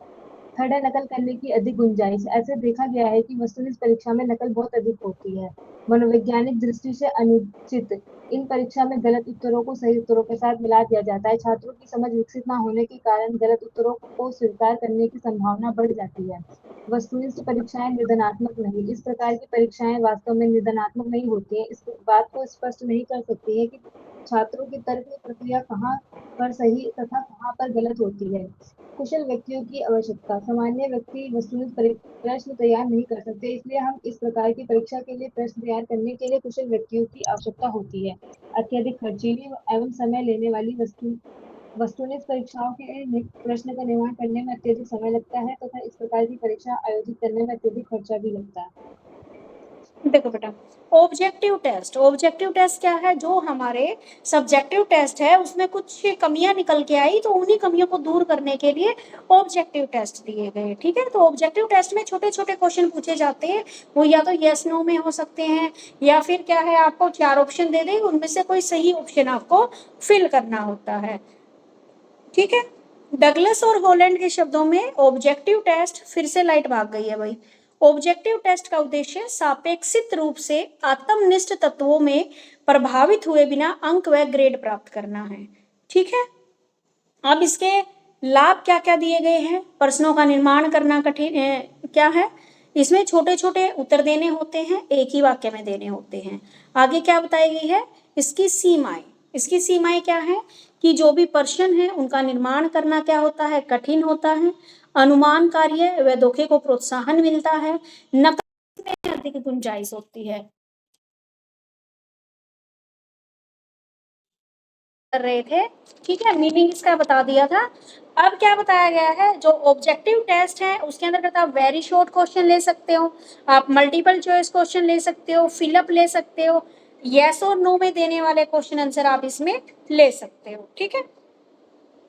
Speaker 4: थर्ड है नकल करने की अधिक गुंजाइश। ऐसे देखा गया है कि वस्तुनिष्ठ परीक्षा में नकल बहुत अधिक होती है, मनोवैज्ञानिक दृष्टि से अनुचित। इन परीक्षा में गलत उत्तरों को सही उत्तरों के साथ मिला दिया जाता है। छात्रों की समझ विकसित न होने के कारण गलत उत्तरों को स्वीकार करने की संभावना बढ़ जाती है। वस्तुनिष्ठ परीक्षाएं निदानात्मक नहीं। इस प्रकार की परीक्षाएं वास्तव में निदानात्मक नहीं होती हैं। इस बात को स्पष्ट नहीं कर सकती है कि छात्रों की तर्क प्रक्रिया कहाँ पर सही तथा कहाँ पर गलत होती है। कुशल व्यक्तियों की आवश्यकता। सामान्य व्यक्ति वस्तुनिष्ठ प्रश्न तैयार नहीं कर सकते, इसलिए हम इस प्रकार की परीक्षा के लिए प्रश्न तैयार करने के लिए कुशल व्यक्तियों की आवश्यकता होती है। अत्यधिक खर्चीली एवं समय लेने वाली वस्तुनिष्ठ परीक्षाओं के प्रश्न का निर्माण करने में अत्यधिक समय लगता है तथा इस प्रकार की परीक्षा आयोजित करने में अत्यधिक खर्चा भी लगता है।
Speaker 1: देखो बेटा, ऑब्जेक्टिव टेस्ट, ऑब्जेक्टिव टेस्ट क्या है, जो हमारे सब्जेक्टिव टेस्ट है उसमें कुछ कमियां निकल के आई तो उन्हीं कमियों को दूर करने के लिए ऑब्जेक्टिव टेस्ट दिए गए। ठीक है, तो ऑब्जेक्टिव टेस्ट में छोटे छोटे क्वेश्चन पूछे जाते हैं, वो या तो यस नो में हो सकते हैं या फिर क्या है आपको 4 ऑप्शन दे दें, उनमें से कोई सही ऑप्शन आपको फिल करना होता है। ठीक है, डगलस और हॉलैंड के शब्दों में ऑब्जेक्टिव टेस्ट, फिर से लाइट भाग गई है भाई, ऑब्जेक्टिव टेस्ट का उद्देश्य सापेक्षित रूप से आत्मनिष्ठ तत्वों में प्रभावित हुए बिना अंक व ग्रेड प्राप्त करना है। ठीक है, अब इसके लाभ क्या क्या दिए गए हैं। प्रश्नों का निर्माण करना कठिन क्या है, इसमें छोटे छोटे उत्तर देने होते हैं, एक ही वाक्य में देने होते हैं। आगे क्या बताई गई है, इसकी सीमाएं क्या है कि जो भी प्रश्न है उनका निर्माण करना क्या होता है, कठिन होता है। अनुमान कार्य व धोखे को प्रोत्साहन मिलता है। नकल में अधिक गुंजाइश होती है। कर रहे थे, ठीक है, मीनिंग इसका बता दिया था। अब क्या बताया गया है, जो ऑब्जेक्टिव टेस्ट है उसके अंतर्गत आप वेरी शॉर्ट क्वेश्चन ले सकते हो, आप मल्टीपल चॉइस क्वेश्चन ले सकते हो, फिलअप ले सकते हो, यस और नो में देने वाले क्वेश्चन आंसर आप इसमें ले सकते हो। ठीक है,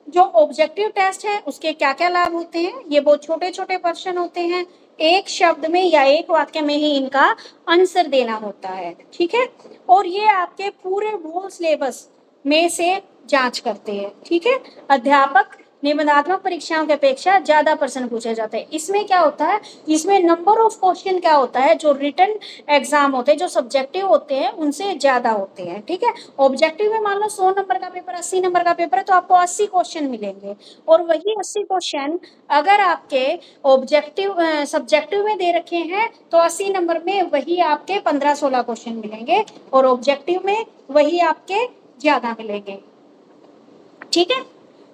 Speaker 1: जो ऑब्जेक्टिव टेस्ट है उसके क्या क्या लाभ होते हैं, ये बहुत छोटे छोटे प्रश्न होते हैं, एक शब्द में या एक वाक्य में ही इनका आंसर देना होता है। ठीक है, और ये आपके पूरे मूल सिलेबस में से जांच करते हैं। ठीक है, अध्यापक निबंधात्मक परीक्षाओं की अपेक्षा ज्यादा प्रश्न पूछे जाते हैं। इसमें क्या होता है, इसमें नंबर ऑफ क्वेश्चन क्या होता है, जो रिटन एग्जाम होते हैं, जो सब्जेक्टिव होते हैं उनसे ज्यादा होते हैं। ठीक है, ऑब्जेक्टिव में मान लो 100 नंबर का पेपर, 80 नंबर का पेपर है तो आपको 80 क्वेश्चन मिलेंगे, और वही 80 क्वेश्चन अगर आपके ऑब्जेक्टिव सब्जेक्टिव में दे रखे हैं तो 80 नंबर में वही आपके 15-16 क्वेश्चन मिलेंगे, और ऑब्जेक्टिव में वही आपके ज्यादा मिलेंगे। ठीक है,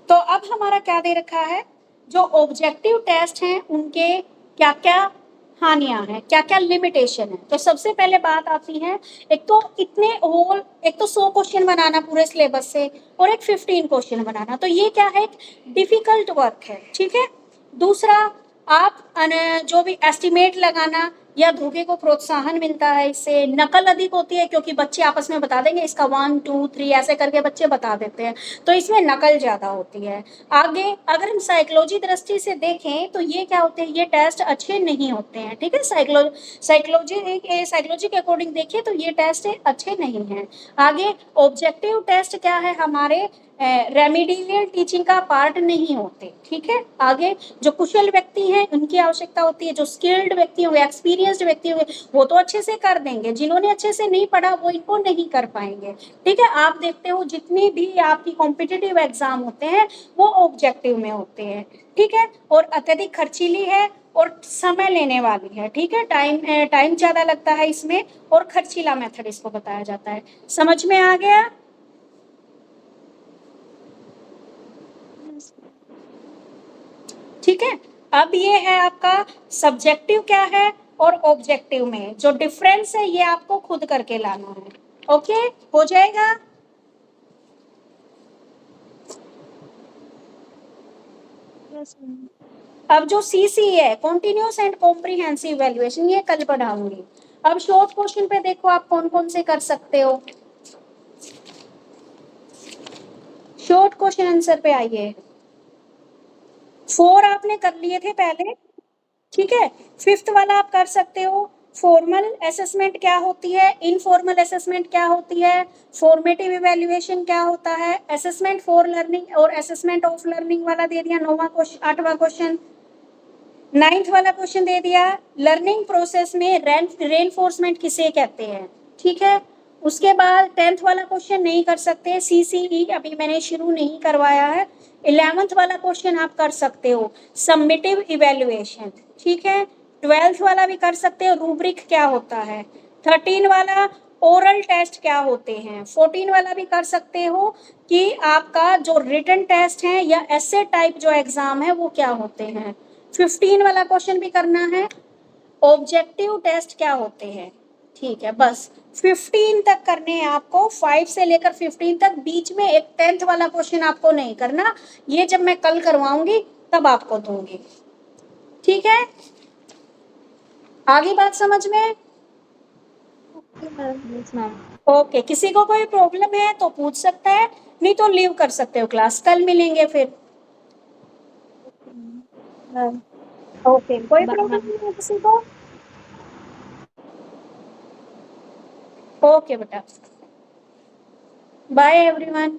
Speaker 1: तो अब हमारा क्या दे रखा है, जो ऑब्जेक्टिव टेस्ट हैं उनके क्या क्या हानियां हैं, क्या क्या लिमिटेशन है। तो सबसे पहले बात आती है, एक तो 100 क्वेश्चन बनाना पूरे सिलेबस से, और एक 15 क्वेश्चन बनाना, तो ये क्या है, एक डिफिकल्ट वर्क है। ठीक है, दूसरा आप जो भी एस्टिमेट लगाना या धोखे को प्रोत्साहन मिलता है, इससे नकल अधिक होती है क्योंकि बच्चे आपस में बता देंगे इसका 1 2 3 ऐसे करके बच्चे बता देते हैं, तो इसमें नकल ज्यादा होती है। आगे अगर हम साइकोलॉजी दृष्टि से देखें तो ये क्या होते हैं, ये टेस्ट अच्छे नहीं होते हैं। ठीक है, साइकोलॉजी के अकॉर्डिंग देखिए तो ये टेस्ट अच्छे नहीं हैं। आगे ऑब्जेक्टिव टेस्ट क्या है, हमारे रेमिडियल टीचिंग का पार्ट नहीं होते। ठीक है, आगे जो कुशल व्यक्ति हैं उनकी आवश्यकता होती है, जो स्किल्ड व्यक्ति होंगे, एक्सपीरियंस्ड व्यक्ति होंगे, वो तो अच्छे से कर देंगे, जिन्होंने अच्छे से नहीं पढ़ा वो इनको नहीं कर पाएंगे। ठीक है, आप देखते हो जितने भी आपकी कॉम्पिटिटिव एग्जाम होते हैं वो ऑब्जेक्टिव में होते हैं। ठीक है, और अत्यधिक खर्चीली है और समय लेने वाली है। ठीक है, टाइम ज्यादा लगता है इसमें, और खर्चीला मेथड इसको बताया जाता है। समझ में आ गया? ठीक है, अब ये है आपका सब्जेक्टिव क्या है और ऑब्जेक्टिव में जो डिफरेंस है ये आपको खुद करके लाना है। ओके, हो जाएगा? अब जो सीसी है, कॉन्टिन्यूस एंड कॉम्प्रिहेंसिव इवैल्यूएशन, ये कल पढ़ाऊंगी। अब शॉर्ट क्वेश्चन पे देखो आप कौन कौन से कर सकते हो। शॉर्ट क्वेश्चन आंसर पे आइए। 4 आपने कर लिए थे पहले, ठीक है, 5th वाला आप कर सकते हो। फॉर्मल असेसमेंट क्या होती है, इनफॉर्मल असेसमेंट क्या होती है, फॉर्मेटिव इवैल्यूएशन क्या होता है, असेसमेंट फॉर लर्निंग और असेसमेंट ऑफ लर्निंग वाला दे दिया 9वां क्वेश्चन, 8वां क्वेश्चन। 9th वाला क्वेश्चन दे दिया, लर्निंग प्रोसेस में रेनफोर्समेंट किसे कहते हैं। ठीक है, उसके बाद 10th वाला क्वेश्चन नहीं कर सकते, सीसीई अभी मैंने शुरू नहीं करवाया है। 11th वाला क्वेश्चन आप कर सकते हो, समेटिव इवैल्यूएशन। ठीक है, 12th वाला भी कर सकते हो, रूब्रिक क्या होता है। 13 वाला ओरल टेस्ट क्या होते हैं। 14 वाला भी कर सकते हो कि आपका जो रिटन टेस्ट है या एसे टाइप जो एग्जाम है वो क्या होते हैं। 15 वाला क्वेश्चन भी करना है, ऑब्जेक्टिव टेस्ट क्या होते हैं। ठीक है, बस 15 तक करने हैं आपको, 5 से लेकर 15 तक। बीच में एक 10th वाला क्वेश्चन आपको नहीं करना, ये जब मैं कल करवाऊंगी तब आपको दूंगी। ठीक है, आगे बात समझ में? ओके, किसी को कोई प्रॉब्लम है तो पूछ सकता है, नहीं तो लीव कर सकते हो क्लास, कल मिलेंगे फिर। ओके, कोई प्रॉब्लम नहीं है किसी को? ओके बेटा, बाय एवरीवन।